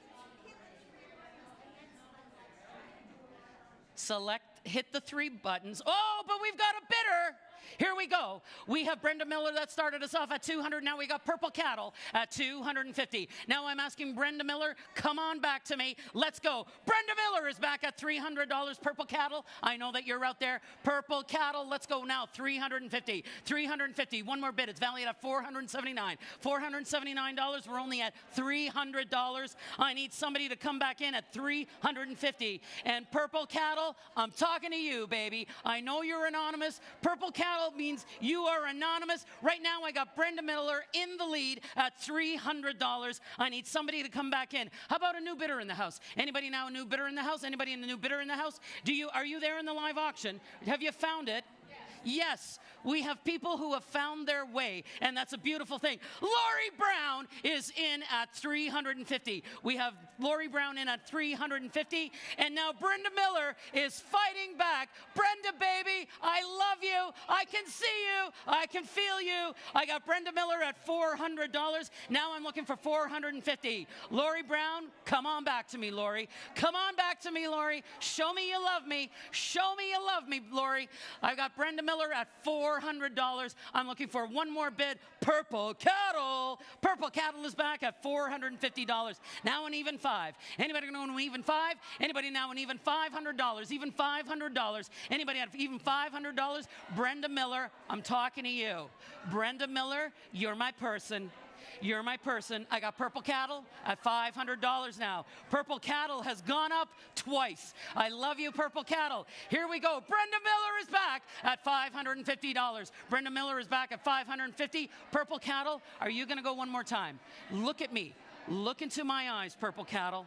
Hit the 3 buttons. Oh, but we've got a bidder. Here we go. We have Brenda Miller that started us off at $200. Now we got Purple Cattle at $250. Now I'm asking Brenda Miller, come on back to me. Let's go. Brenda Miller is back at $300. Purple Cattle, I know that you're out there. Purple Cattle, let's go now. $350. $350. One more bid. It's valued at $479. $479. We're only at $300. I need somebody to come back in at $350. And Purple Cattle, I'm talking to you, baby. I know you're anonymous. Purple Cattle means you are anonymous. Right now, I got Brenda Miller in the lead at $300. I need somebody to come back in. How about a new bidder in the house? Anybody now a new bidder in the house? Anybody in the new bidder in the house? Are you there in the live auction? Have you found it? Yes, we have people who have found their way, and that's a beautiful thing. Lori Brown is in at $350. We have Lori Brown in at $350, and now Brenda Miller is fighting back. Brenda, baby, I love you. I can see you. I can feel you. I got Brenda Miller at $400. Now I'm looking for $450. Lori Brown, come on back to me, Lori. Come on back to me, Lori. Show me you love me. Show me you love me, Lori. I got Brenda Miller at $400. I'm looking for one more bid. Purple Cattle. Purple Cattle is back at $450. Now an even 5. Anybody know an even 5? Anybody now an even $500? Even $500. Anybody at even $500? Brenda Miller, I'm talking to you. Brenda Miller, you're my person. You're my person. I got Purple Cattle at $500 now. Purple Cattle has gone up twice. I love you, Purple Cattle. Here we go. Brenda Miller is back at $550. Brenda Miller is back at $550. Purple Cattle, are you going to go one more time? Look at me. Look into my eyes, Purple Cattle.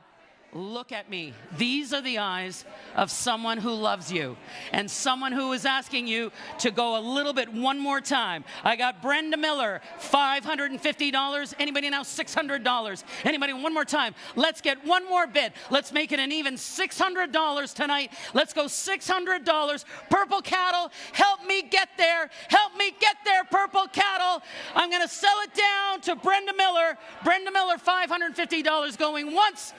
Look at me. These are the eyes of someone who loves you and someone who is asking you to go a little bit one more time. I got Brenda Miller, $550. Anybody now? $600. Anybody? One more time. Let's get one more bid. Let's make it an even $600 tonight. Let's go $600. Purple Cattle, help me get there. Help me get there, Purple Cattle. I'm going to sell it down to Brenda Miller. Brenda Miller, $550 going once.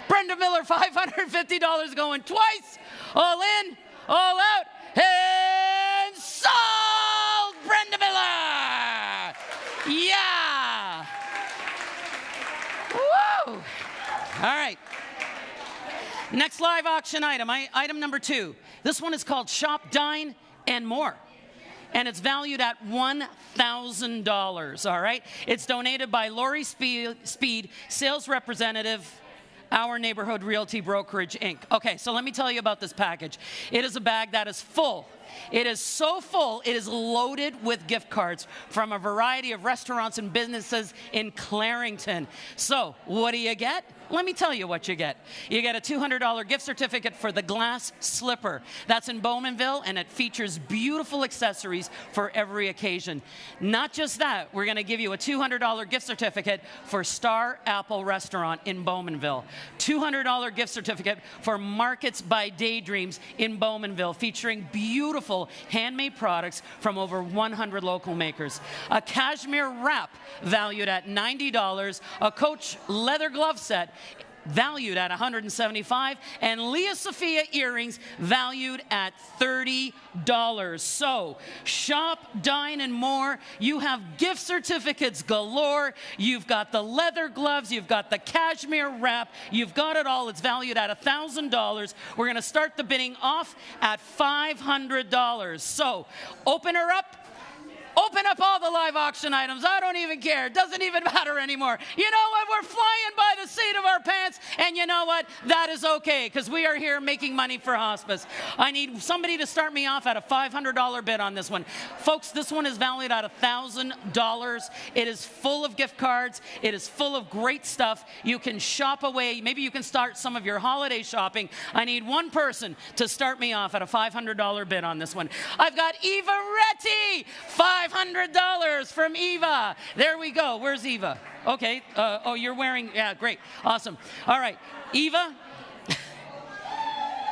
Brenda Miller, $550 going twice. All in, all out, and sold! Brenda Miller! Yeah! Woo! All right. Next live auction item, item number 2. This one is called Shop, Dine, and More. And it's valued at $1,000, all right? It's donated by Lori Speed, sales representative, Our Neighborhood Realty Brokerage, Inc. Okay, so let me tell you about this package. It is a bag that is full. It is so full, it is loaded with gift cards from a variety of restaurants and businesses in Clarington. So, what do you get? Let me tell you what you get. You get a $200 gift certificate for the glass slipper. That's in Bowmanville, and it features beautiful accessories for every occasion. Not just that, we're going to give you a $200 gift certificate for Star Apple Restaurant in Bowmanville. $200 gift certificate for Markets by Daydreams in Bowmanville, featuring beautiful handmade products from over 100 local makers. A cashmere wrap valued at $90, a Coach leather glove set valued at $175, and Leah Sophia earrings valued at $30. So shop, dine, and more. You have gift certificates galore. You've got the leather gloves. You've got the cashmere wrap. You've got it all. It's valued at $1,000. We're going to start the bidding off at $500. So open her up. Open up all the live auction items. I don't even care. It doesn't even matter anymore. You know what? We're flying by the seat of our pants. And you know what? That is okay, because we are here making money for hospice. I need somebody to start me off at a $500 bid on this one. Folks, this one is valued at $1,000. It is full of gift cards. It is full of great stuff. You can shop away. Maybe you can start some of your holiday shopping. I need one person to start me off at a $500 bid on this one. I've got Eva Retty, $500 from Eva. There we go. Where's Eva? Okay. Oh, you're wearing, yeah, great. Awesome. All right. Eva.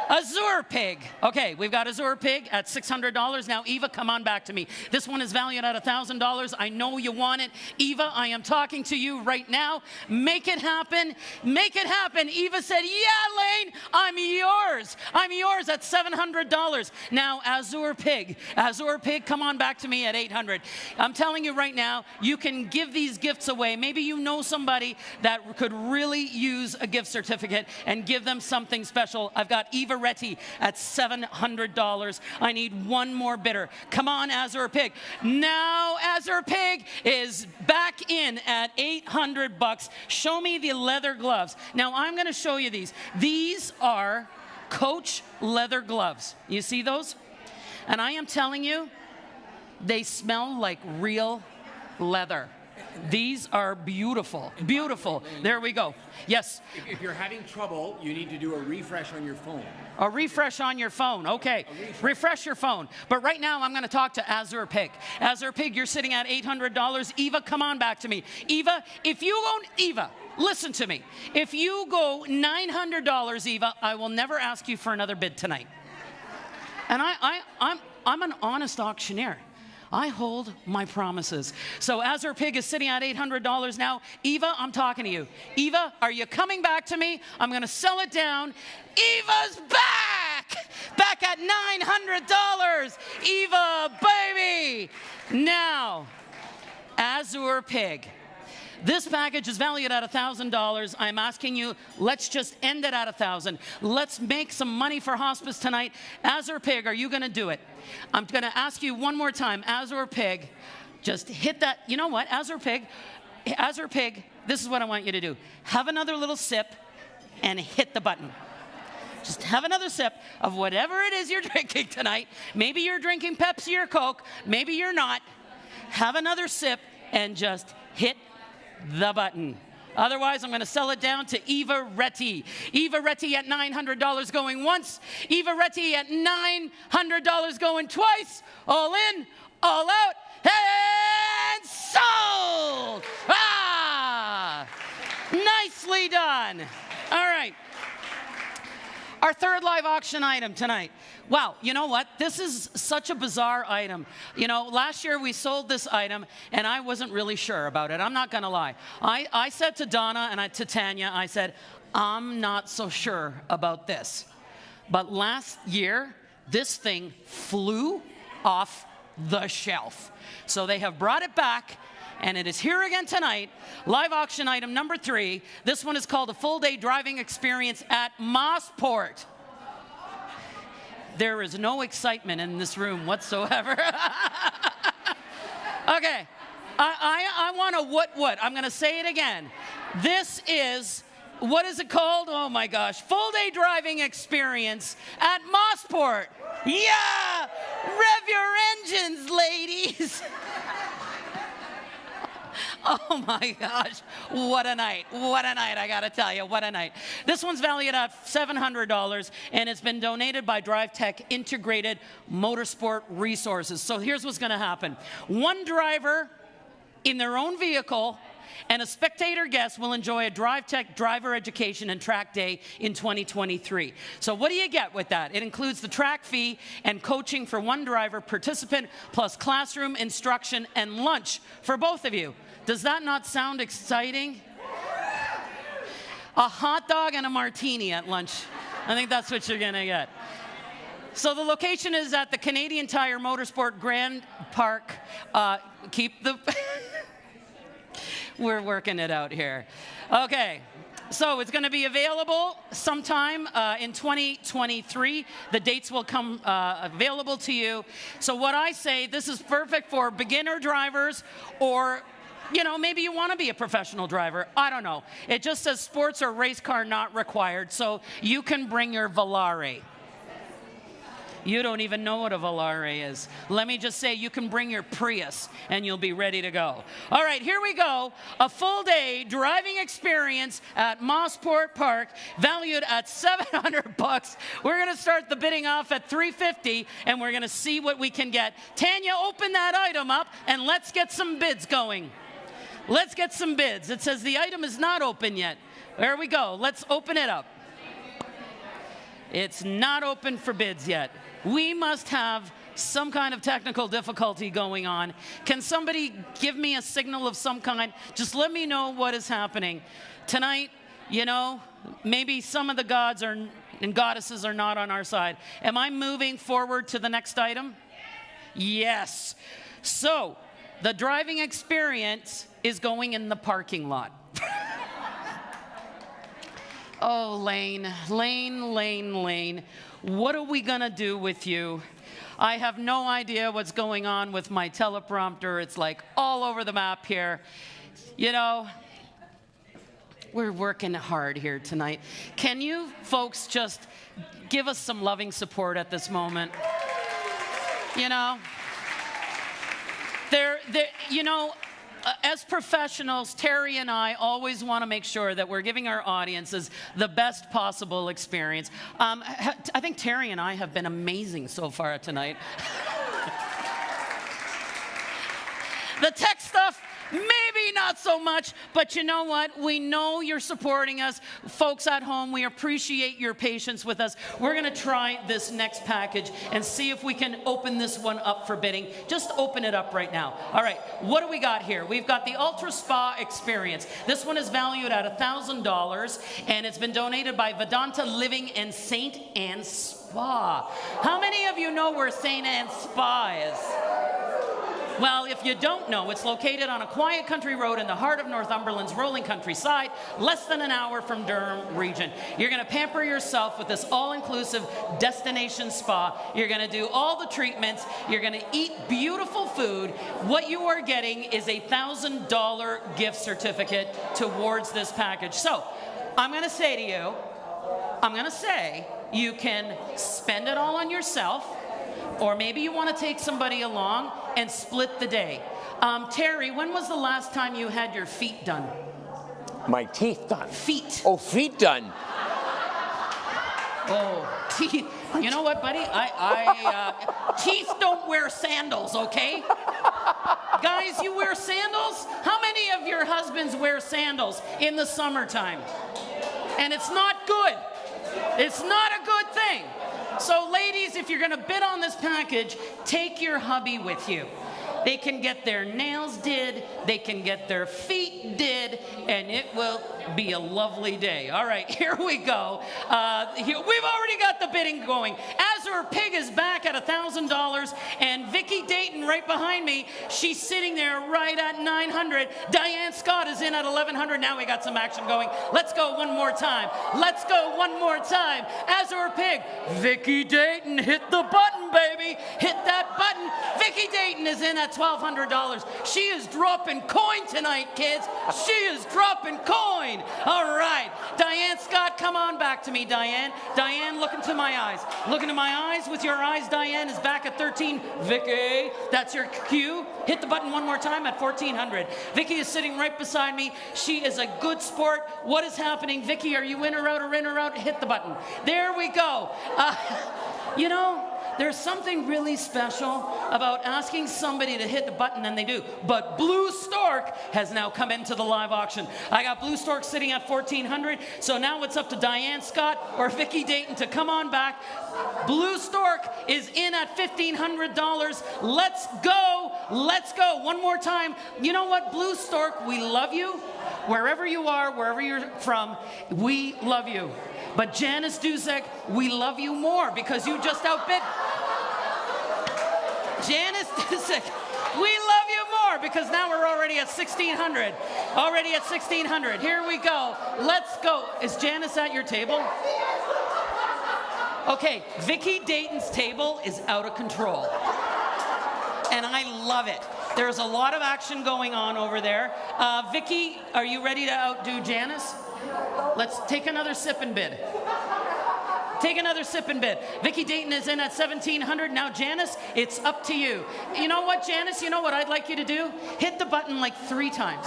Azure Pig. Okay, we've got Azure Pig at $600. Now, Eva, come on back to me. This one is valued at $1,000. I know you want it. Eva, I am talking to you right now. Make it happen. Make it happen. Eva said, yeah, Lane, I'm yours. I'm yours at $700. Now, Azure Pig, come on back to me at $800. I'm telling you right now, you can give these gifts away. Maybe you know somebody that could really use a gift certificate and give them something special. I've got Eva Retty at $700. I need one more bidder. Come on, Azure Pig. Now, Azure Pig is back in at $800. Show me the leather gloves. Now, I'm going to show you these. These are Coach leather gloves. You see those? And I am telling you, they smell like real leather. These are beautiful, beautiful. There we go. Yes? If you're having trouble, you need to do a refresh on your phone. A refresh on your phone. Okay. Refresh your phone. But right now, I'm going to talk to Azure Pig. Azure Pig, you're sitting at $800. Eva, come on back to me. Eva, if you go... Eva, listen to me. If you go $900, Eva, I will never ask you for another bid tonight. And I'm an honest auctioneer. I hold my promises. So Azure Pig is sitting at $800 now. Eva, I'm talking to you. Eva, are you coming back to me? I'm going to sell it down. Eva's back! Back at $900. Eva, baby! Now, Azure Pig. This package is valued at $1,000. I'm asking you, let's just end it at $1,000. Let's make some money for hospice tonight. Azure Pig, are you going to do it? I'm going to ask you one more time. Azure Pig, just hit that. You know what? Azure Pig, this is what I want you to do. Have another little sip and hit the button. Just have another sip of whatever it is you're drinking tonight. Maybe you're drinking Pepsi or Coke. Maybe you're not. Have another sip and just hit the button. Otherwise, I'm going to sell it down to Eva Retty. Eva Retty at $900 going once. Eva Retty at $900 going twice. All in, all out, and sold! Ah! Nicely done. All right. Our third live auction item tonight. Wow, you know what? This is such a bizarre item. You know, last year we sold this item, and I wasn't really sure about it. I'm not going to lie. I said to Donna and to Tanya, I said, I'm not so sure about this. But last year, this thing flew off the shelf. So they have brought it back, and it is here again tonight. Live auction item number 3. This one is called a full-day driving experience at Mossport. There is no excitement in this room whatsoever. Okay, I want a what? I'm going to say it again. This is, what is it called? Oh my gosh, full-day driving experience at Mossport. Yeah, rev your engines, ladies. Oh my gosh, what a night. What a night, I gotta tell you, what a night. This one's valued at $700, and it's been donated by Drive Tech Integrated Motorsport Resources. So here's what's gonna happen. One driver in their own vehicle and a spectator guest will enjoy a Drive Tech driver education and track day in 2023. So what do you get with that? It includes the track fee and coaching for one driver participant, plus classroom instruction and lunch for both of you. Does that not sound exciting? a hot dog and a martini at lunch. I think that's what you're going to get. So the location is at the Canadian Tire Motorsport Grand Park. Keep the... We're working it out here. Okay. So it's going to be available sometime in 2023. The dates will come available to you. So what I say, this is perfect for beginner drivers, or, you know, maybe you want to be a professional driver. I don't know. It just says sports or race car not required. So you can bring your Volare. You don't even know what a Volare is. Let me just say, you can bring your Prius and you'll be ready to go. All right, here we go. A full day driving experience at Mossport Park, valued at $700. We're going to start the bidding off at $350, and we're going to see what we can get. Tanya, open that item up and let's get some bids going. Let's get some bids. It says the item is not open yet. There we go. Let's open it up. It's not open for bids yet. We must have some kind of technical difficulty going on. Can somebody give me a signal of some kind? Just let me know what is happening. Tonight, you know, maybe some of the gods and goddesses are not on our side. Am I moving forward to the next item? Yes. So, the driving experience is going in the parking lot. Oh, Lane, Lane, Lane, Lane. What are we gonna do with you? I have no idea what's going on with my teleprompter. It's like all over the map here. You know, we're working hard here tonight. Can you folks just give us some loving support at this moment? You know, you know, as professionals, Terry and I always want to make sure that we're giving our audiences the best possible experience. I think Terry and I have been amazing so far tonight. The tech stuff, maybe not so much, but you know what? We know you're supporting us. Folks at home, we appreciate your patience with us. We're going to try this next package and see if we can open this one up for bidding. Just open it up right now. All right, what do we got here? We've got the Ultra Spa Experience. This one is valued at $1,000, and it's been donated by Vedanta Living and St. Anne's Spa. How many of you know where St. Anne's Spa is? Well, if you don't know, it's located on a quiet country road in the heart of Northumberland's rolling countryside, less than an hour from Durham region. You're going to pamper yourself with this all-inclusive destination spa. You're going to do all the treatments. You're going to eat beautiful food. What you are getting is a $1,000 gift certificate towards this package. So, I'm going to say to you, you can spend it all on yourself, or maybe you want to take somebody along and split the day. Terry, when was the last time you had your feet done? My teeth done? Feet. Oh, feet done. Oh, teeth. You know what, buddy? Teeth don't wear sandals, okay? Guys, you wear sandals? How many of your husbands wear sandals in the summertime? And it's not good. It's not a good thing. So ladies, if you're going to bid on this package, take your hubby with you. They can get their nails did, they can get their feet did, and it will be a lovely day. All right, here we go. We've already got the bidding going. Azure Pig is back at $1,000, and Vicki Dayton right behind me, she's sitting there right at $900. Diane Scott is in at $1,100. Now we got some action going. Let's go one more time. Let's go one more time. Azure Pig, Vicki Dayton, hit the button, baby. Hit that button. Vicki Dayton is in at $1,200. She is dropping coin tonight, kids. She is dropping coin. All right. Diane Scott, come on back to me, Diane. Diane, look into my eyes. Look into my eyes. With your eyes, Diane is back at 13. Vicki, that's your cue. Hit the button one more time at 1,400. Vicki is sitting right beside me. She is a good sport. What is happening? Vicki, are you in or out or in or out? Hit the button. There we go. You know, there's something really special about asking somebody to hit the button, and they do. But Blue Stork has now come into the live auction. I got Blue Stork sitting at 1,400, so now it's up to Diane Scott or Vicki Dayton to come on back. Blue Stork is in at $1,500. Let's go. Let's go. One more time. You know what, Blue Stork, we love you, wherever you are, wherever you're from, we love you. But Janice Dusek, we love you more because you just outbid. Janice Dusek, we love you more because now we're already at 1,600. Already at 1,600. Here we go. Let's go. Is Janice at your table? Okay, Vicki Dayton's table is out of control. And I love it. There's a lot of action going on over there. Vicki, are you ready to outdo Janice? Let's take another sip and bid. Take another sip and bid. Vicki Dayton is in at 1,700. Now, Janice, it's up to you. You know what, Janice? You know what I'd like you to do? Hit the button like 3 times.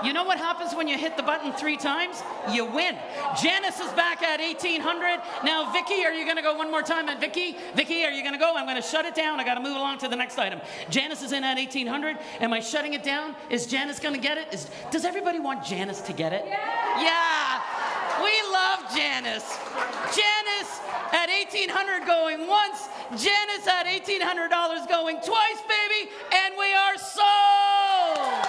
You know what happens when you hit the button 3 times? You win. Janice is back at 1,800. Now, Vicki, are you going to go one more time? And Vicki, are you going to go? I'm going to shut it down. I got to move along to the next item. Janice is in at 1,800. Am I shutting it down? Is Janice going to get it? Does everybody want Janice to get it? Yeah. We love Janice. Janice at 1,800 going once. Janice at $1,800 going twice, baby. And we are sold.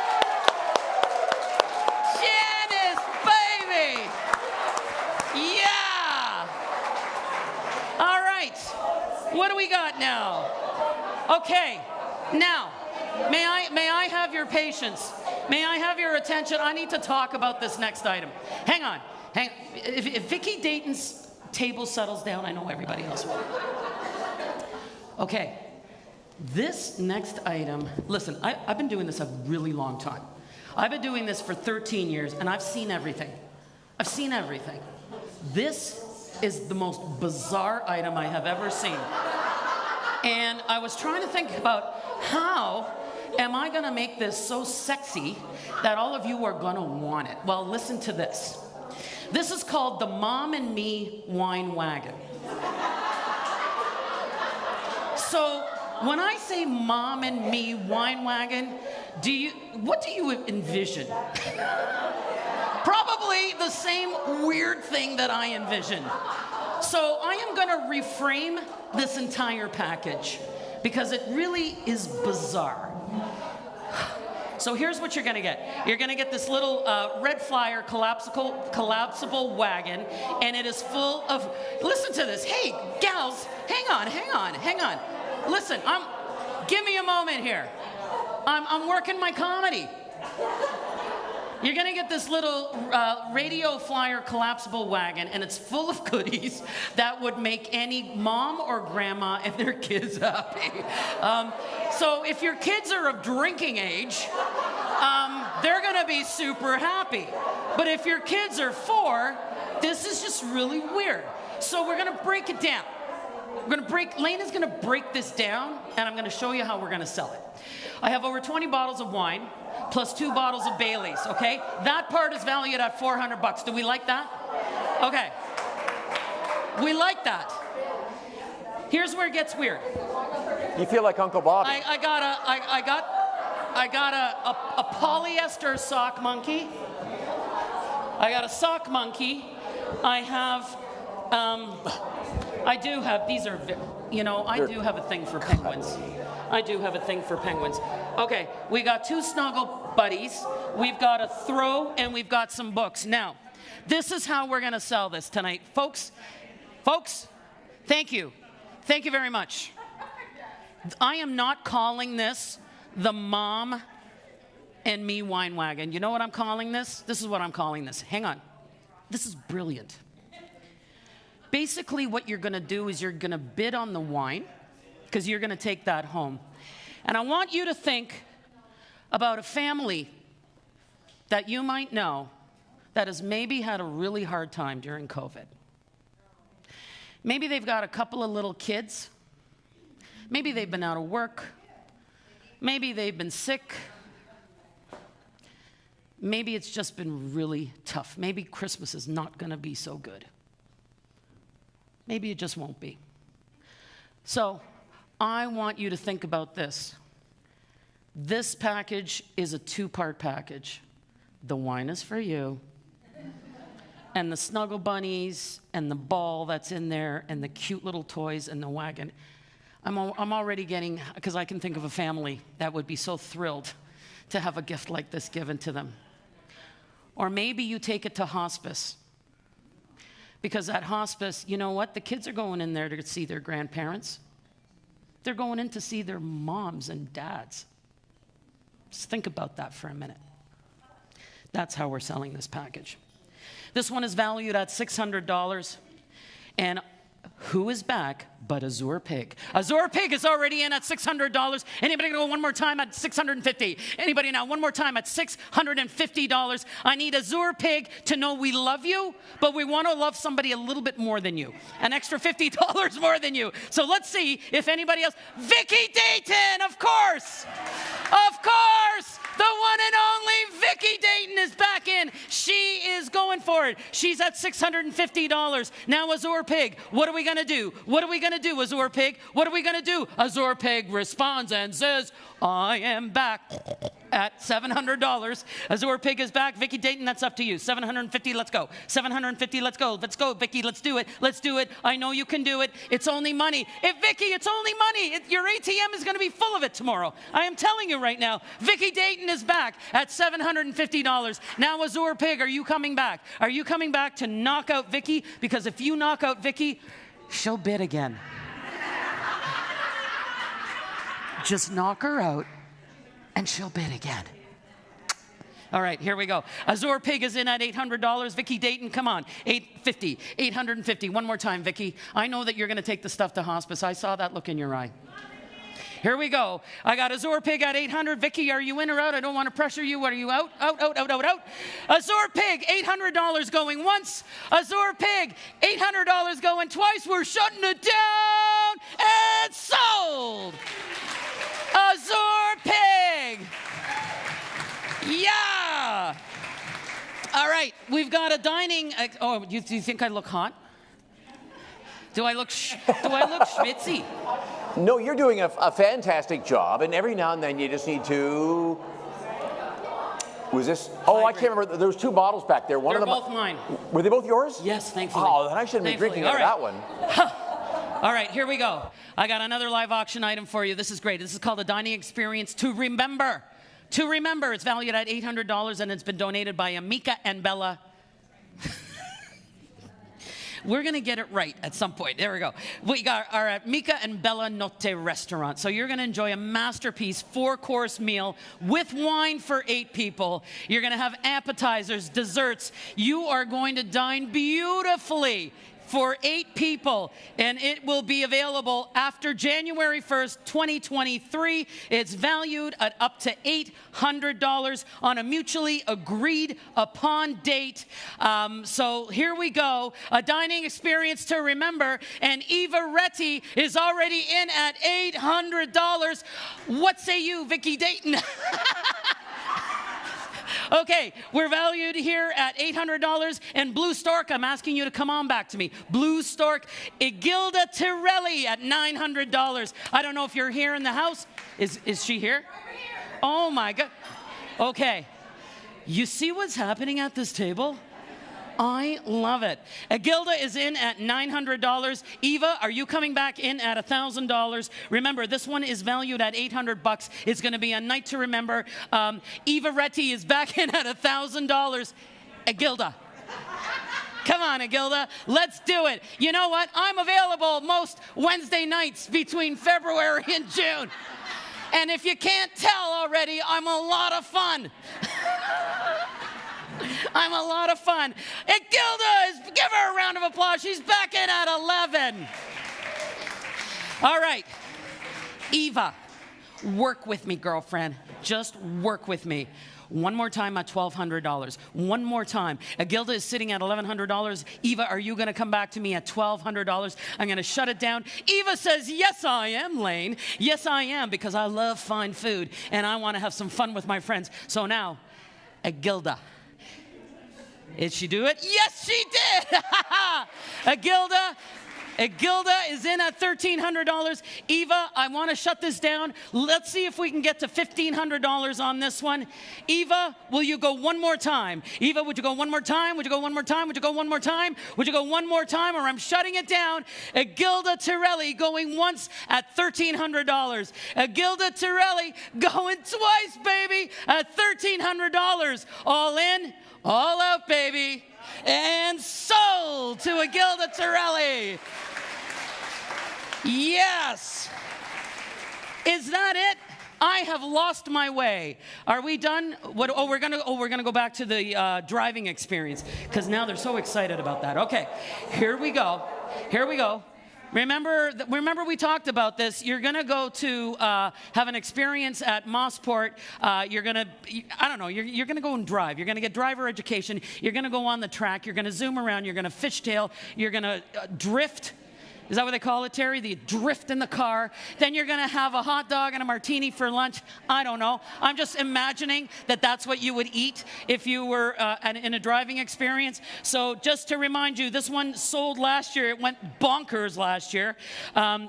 Janice, baby. Yeah. All right. What do we got now? Okay. Now, may I have your patience? May I have your attention? I need to talk about this next item. Hang on. If Vicki Dayton's table settles down, I know everybody else will. Okay. This next item, listen, I've been doing this a really long time. I've been doing this for 13 years, and I've seen everything. I've seen everything. This is the most bizarre item I have ever seen. And I was trying to think about how am I going to make this so sexy that all of you are going to want it. Well, listen to this. This is called the Mom and Me Wine Wagon. So when I say Mom and Me Wine Wagon, what do you envision? Probably the same weird thing that I envision. So I am going to reframe this entire package because it really is bizarre. So here's what you're going to get. You're going to get this little red flyer collapsible wagon, and it is full of, listen to this. Hey, gals, hang on. Listen, give me a moment here. I'm working my comedy. You're going to get this little radio flyer collapsible wagon, and it's full of goodies that would make any mom or grandma and their kids happy. So if your kids are of drinking age, they're going to be super happy. But if your kids are 4, this is just really weird. So we're going to break it down. Lena's going to break this down, and I'm going to show you how we're going to sell it. I have over 20 bottles of wine, plus 2 bottles of Bailey's, okay? That part is valued at $400. Do we like that? Okay. We like that. Here's where it gets weird. You feel like Uncle Bobby. I got a polyester sock monkey. I got a sock monkey. I do have, these are, I do have a thing for penguins. Okay, we got 2 snuggle buddies. We've got a throw, and we've got some books. Now, this is how we're going to sell this tonight. Folks, thank you. Thank you very much. I am not calling this the Mom and Me Wine Wagon. You know what I'm calling this? This is what I'm calling this. Hang on. This is brilliant. Basically, what you're going to do is you're going to bid on the wine because you're going to take that home. And I want you to think about a family that you might know that has maybe had a really hard time during COVID. Maybe they've got a couple of little kids. Maybe they've been out of work. Maybe they've been sick. Maybe it's just been really tough. Maybe Christmas is not going to be so good. Maybe it just won't be. So I want you to think about this. This package is a 2-part package. The wine is for you, and the snuggle bunnies, and the ball that's in there, and the cute little toys, and the wagon. I'm already getting, because I can think of a family that would be so thrilled to have a gift like this given to them. Or maybe you take it to hospice. Because at hospice, you know what? The kids are going in there to see their grandparents. They're going in to see their moms and dads. Just think about that for a minute. That's how we're selling this package. This one is valued at $600. And who is back but Azure Pig? Azure Pig is already in at $600. Anybody gonna go one more time at $650? Anybody now? One more time at $650. I need Azure Pig to know we love you, but we want to love somebody a little bit more than you. An extra $50 more than you. So let's see if anybody else. Vicki Dayton, of course. Of course. The one and only Vicki Dayton is back in. She is going for it. She's at $650. Now Azure Pig, what are we going to do? What are we going to do, Azure Pig? What are we going to do? Azure Pig responds and says, I am back at $700. Azure Pig is back. Vicki Dayton, that's up to you. $750, let's go. $750, let's go. Let's go, Vicki, let's do it. Let's do it. I know you can do it. It's only money. Vicki, it's only money. Your ATM is going to be full of it tomorrow. I am telling you right now. Vicki Dayton is back at $750. Now, Azure Pig, are you coming back? Are you coming back to knock out Vicki? Because if you knock out Vicki, she'll bid again. Just knock her out, and she'll bid again. All right, here we go. Azure Pig is in at $800. Vicki Dayton, come on. $850. $850. One more time, Vicki. I know that you're going to take the stuff to hospice. I saw that look in your eye. Here we go. I got Azure Pig at $800. Vicki, are you in or out? I don't want to pressure you. Are you out? Out, out, out, out, out. Azure Pig, $800 going once. Azure Pig, $800 going twice. We're shutting it down. And sold. Azure Pig. Yeah. All right, we've got a dining. Oh, do you think I look hot? Do I look schwitzy? No, you're doing a fantastic job, and every now and then you just need to. Was this? Oh, I can't remember. There was two bottles back there. They're both mine. Were they both yours? Yes, thankfully. Oh, then I shouldn't be drinking out of that one. All right, here we go. I got another live auction item for you. This is great. This is called a dining experience to remember. To remember, it's valued at $800, and it's been donated by Amika and Bella. We're going to get it right at some point. There we go. We got our Mika and Bella Notte restaurant. So you're going to enjoy a masterpiece 4-course meal with wine for 8 people. You're going to have appetizers, desserts. You are going to dine beautifully for 8 people, and it will be available after January 1st, 2023. It's valued at up to $800 on a mutually agreed upon date. So here we go, a dining experience to remember, and Eva Retty is already in at $800. What say you, Vicki Dayton? Okay, we're valued here at $800. And Blue Stork, I'm asking you to come on back to me. Blue Stork, Igilda Tirelli at $900. I don't know if you're here in the house. Is she here? Oh, my God. Okay. You see what's happening at this table? I love it. Agilda is in at $900. Eva, are you coming back in at $1,000? Remember, this one is valued at $800. It's going to be a night to remember. Eva Retty is back in at $1,000. Agilda. Come on, Agilda. Let's do it. You know what? I'm available most Wednesday nights between February and June. And if you can't tell already, I'm a lot of fun. I'm a lot of fun. And Gilda, give her a round of applause. She's back in at 11. All right. Eva, work with me, girlfriend. Just work with me. One more time at $1,200. One more time. Agilda is sitting at $1,100. Eva, are you going to come back to me at $1,200? I'm going to shut it down. Eva says, yes, I am, Lane. Yes, I am, because I love fine food, and I want to have some fun with my friends. So now, Agilda. Did she do it? Yes, she did. Agilda, Gilda is in at $1,300. Eva, I want to shut this down. Let's see if we can get to $1,500 on this one. Eva, will you go one more time? Eva, would you go one more time? Would you go one more time? Would you go one more time? Would you go one more time? Or I'm shutting it down. Gilda Torelli going once at $1,300. Gilda Torelli going twice, baby, at $1,300. All in, all out, baby. And sold to Gilda Torelli. Yes. Is that it? I have lost my way. Are we done? What? Oh, we're gonna go back to the driving experience because now they're so excited about that. Okay, here we go. Here we go. Remember we talked about this. You're going to go to have an experience at Mossport. You're going to go and drive. You're going to get driver education. You're going to go on the track. You're going to zoom around. You're going to fishtail. You're going to drift. Is that what they call it, Terry? The drift in the car. Then you're going to have a hot dog and a martini for lunch. I don't know. I'm just imagining that that's what you would eat if you were in a driving experience. So just to remind you, this one sold last year. It went bonkers last year.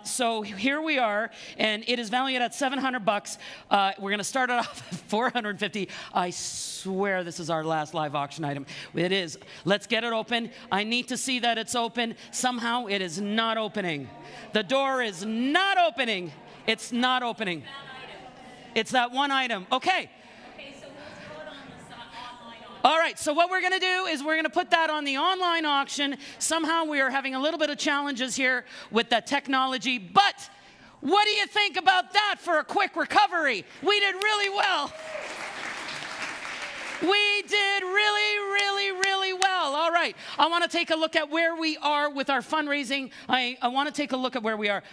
So here we are, and it is valued at $700. We're going to start it off at $450. I swear this is our last live auction item. It is. Let's get it open. I need to see that it's open. Somehow it is not opening. The door is not opening. It's not opening. It's that one item. Okay. So we'll put it on the online auction. All right. So what we're going to do is we're going to put that on the online auction. Somehow we are having a little bit of challenges here with the technology, but what do you think about that for a quick recovery? We did really well. We did really, really, really well. All right. I want to take a look at where we are with our fundraising. I want to take a look at where we are.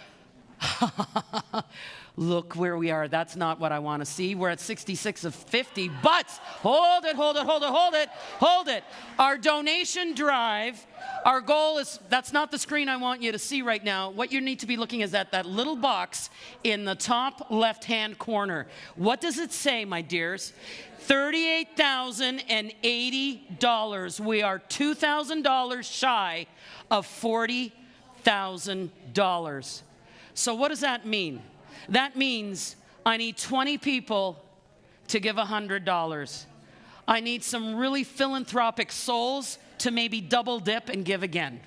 Look where we are. That's not what I want to see. We're at 66 of 50, but hold it. Our donation drive, our goal is, that's not the screen I want you to see right now. What you need to be looking is at that little box in the top left-hand corner. What does it say, my dears? $38,080. We are $2,000 shy of $40,000. So what does that mean? That means I need 20 people to give $100. I need some really philanthropic souls to maybe double dip and give again.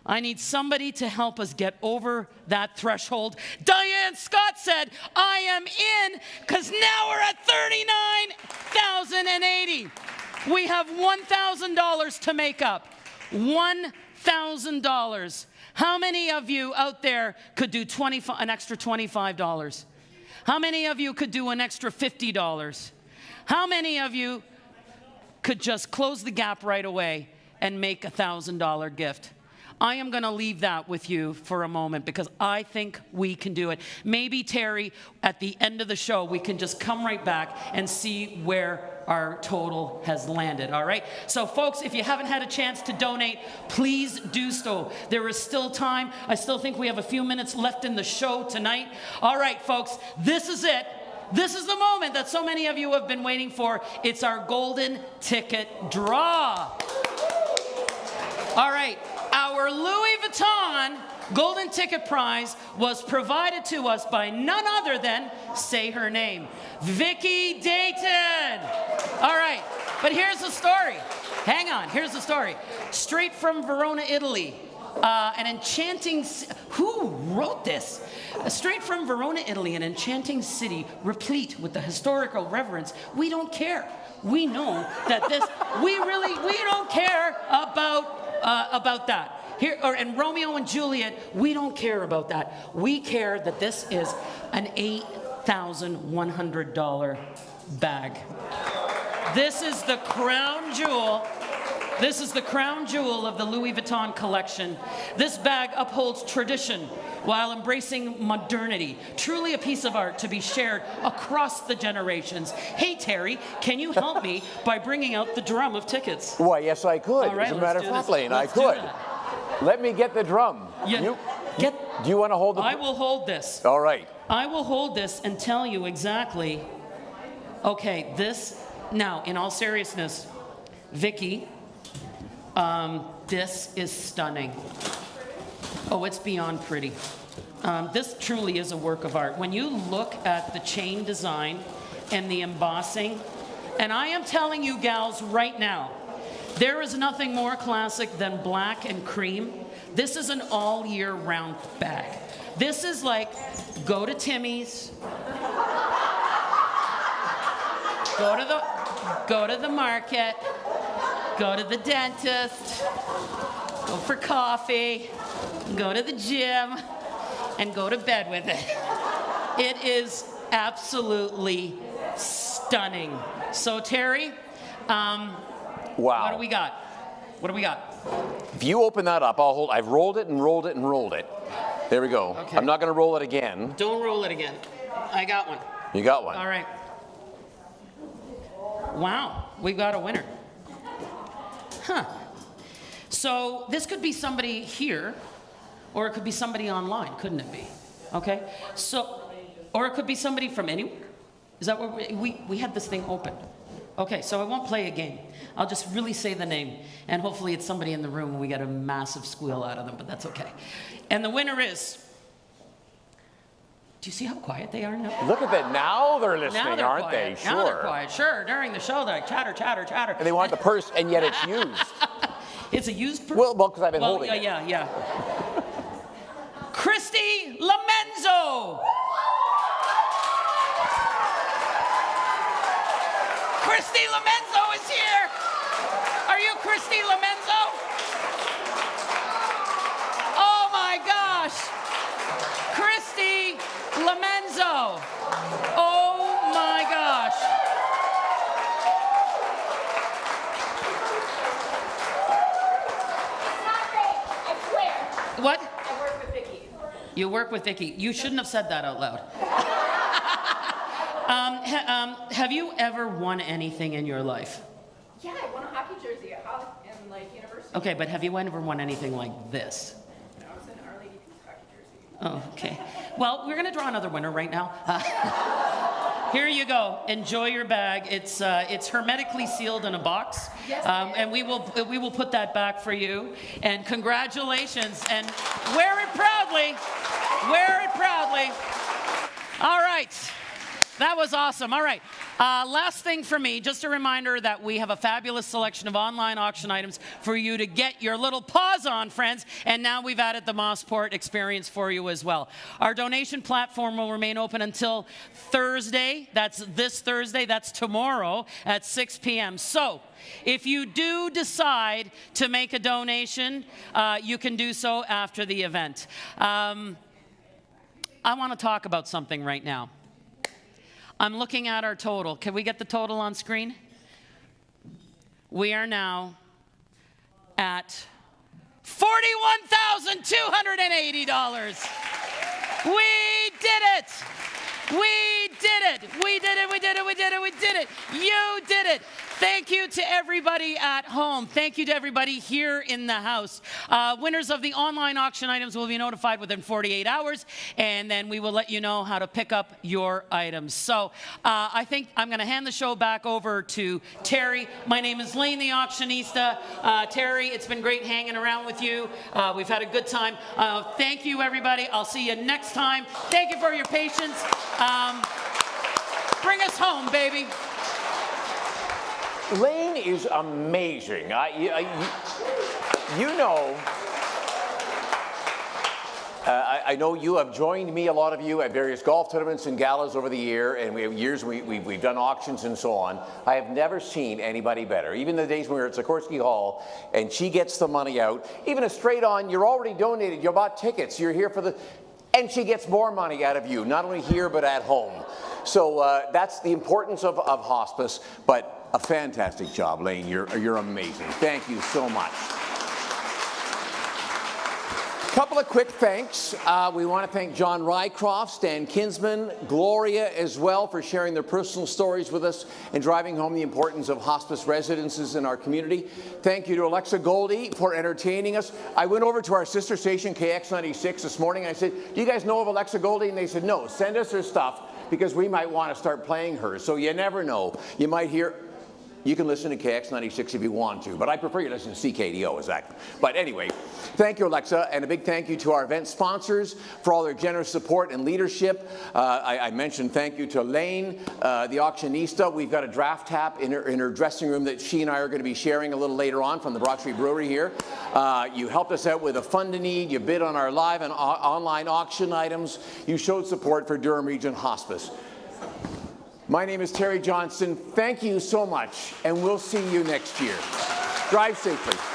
I need somebody to help us get over that threshold. Diane Scott said, I am in, because now we're at $39,080. We have $1,000 to make up. $1,000. How many of you out there could do an extra $25? How many of you could do an extra $50? How many of you could just close the gap right away and make a $1,000 gift? I am going to leave that with you for a moment because I think we can do it. Maybe, Terry, at the end of the show, we can just come right back and see where our total has landed, all right? So, folks, if you haven't had a chance to donate, please do so. There is still time. I still think we have a few minutes left in the show tonight. All right, folks, this is it. This is the moment that so many of you have been waiting for. It's our golden ticket draw. All right. Our Louis Vuitton golden ticket prize was provided to us by none other than, say her name, Vicki Dayton. All right, but here's the story. Hang on, here's the story. Straight from Verona, Italy. An enchanting, who wrote this? Straight from Verona, Italy, an enchanting city replete with the historical reverence. We don't care. We know that this, we don't care about that. Here, and Romeo and Juliet, we don't care about that. We care that this is an $8,100 bag. This is the crown jewel. This is the crown jewel of the Louis Vuitton collection. This bag upholds tradition while embracing modernity. Truly a piece of art to be shared across the generations. Hey, Terry, can you help me by bringing out the drum of tickets? Why, yes, I could. All right, as a matter of fact, Lane, I do could. that. Let me get the drum. Yeah, do you want to hold the... I will hold this. All right. I will hold this and tell you exactly. Okay, this, now, in all seriousness, Vicki, this is stunning. Oh, it's beyond pretty. This truly is a work of art. When you look at the chain design and the embossing, and I am telling you gals right now, there is nothing more classic than black and cream. This is an all year round bag. This is like, go to Timmy's, go to the market, go to the dentist, go for coffee, go to the gym, and go to bed with it. It is absolutely stunning. So Terry, wow. What do we got? What do we got? If you open that up, I'll hold. I've rolled it and rolled it and rolled it. There we go. Okay. I'm not going to roll it again. Don't roll it again. I got one. You got one. All right. Wow, we've got a winner. Huh. So this could be somebody here, or it could be somebody online, couldn't it be? Okay. So, or it could be somebody from anywhere. Is that what we had this thing open? Okay, so I won't play a game. I'll just really say the name, and hopefully it's somebody in the room and we get a massive squeal out of them, but that's okay. And the winner is, do you see how quiet they are now? Look at that, now they're listening, now they're aren't quiet. they? Sure. Now they're quiet, sure. During the show, they're like chatter, chatter, chatter. And they want the purse, and yet it's used. It's a used purse? Well, because I've been holding it. Yeah. Christy Lamenzo! Christy Lamenzo is here! Are you Christy Lamenzo? Oh my gosh! Christy Lamenzo! Oh my gosh! I swear. What? I work with Vicky. You work with Vicky. You shouldn't have said that out loud. Have you ever won anything in your life? Yeah, I won a hockey jersey at university. Okay, but have you ever won anything like this? I was in Our Lady Peace hockey jersey. Oh, okay. Well, we're going to draw another winner right now. Here you go. Enjoy your bag. It's hermetically sealed in a box. Yes, and we will put that back for you. And congratulations. And wear it proudly. Wear it proudly. All right. That was awesome. All right. Last thing for me, just a reminder that we have a fabulous selection of online auction items for you to get your little paws on, friends. And now we've added the Mossport experience for you as well. Our donation platform will remain open until Thursday. That's this Thursday. That's tomorrow at 6 p.m. So if you do decide to make a donation, you can do so after the event. I want to talk about something right now. I'm looking at our total. Can we get the total on screen? We are now at $41,280. We did it! We did it! We did it! We did it! We did it! We did it! You did it! Thank you to everybody at home. Thank you to everybody here in the house. Winners of the online auction items will be notified within 48 hours, and then we will let you know how to pick up your items. So I think I'm going to hand the show back over to Terry. My name is Lane, the auctionista. Terry, it's been great hanging around with you. We've had a good time. Thank you, everybody. I'll see you next time. Thank you for your patience. Bring us home, baby. Lane is amazing. You know, I know you have joined me, a lot of you, at various golf tournaments and galas over the year, and we've done auctions and so on. I have never seen anybody better. Even the days when we were at Sikorsky Hall, and she gets the money out, even a straight on, you're already donated, you bought tickets, you're here for the, and she gets more money out of you, not only here but at home. So that's the importance of hospice, but a fantastic job, Lane. You're amazing. Thank you so much. Couple of quick thanks. We want to thank John Rycroft, Stan Kinsman, Gloria as well for sharing their personal stories with us and driving home the importance of hospice residences in our community. Thank you to Alexa Goldie for entertaining us. I went over to our sister station, KX96, this morning. I said, do you guys know of Alexa Goldie? And they said, no, send us her stuff because we might want to start playing her. So you never know. You might hear... You can listen to KX96 if you want to, but I prefer you listen to CKDO, exactly. But anyway, thank you, Alexa, and a big thank you to our event sponsors for all their generous support and leadership. I mentioned thank you to Elaine, the auctionista. We've got a draft tap in her dressing room that she and I are going to be sharing a little later on from the Broad Street Brewery here. You helped us out with a fund a need. You bid on our live and online auction items. You showed support for Durham Region Hospice. My name is Terry Johnston. Thank you so much, and we'll see you next year. Drive safely.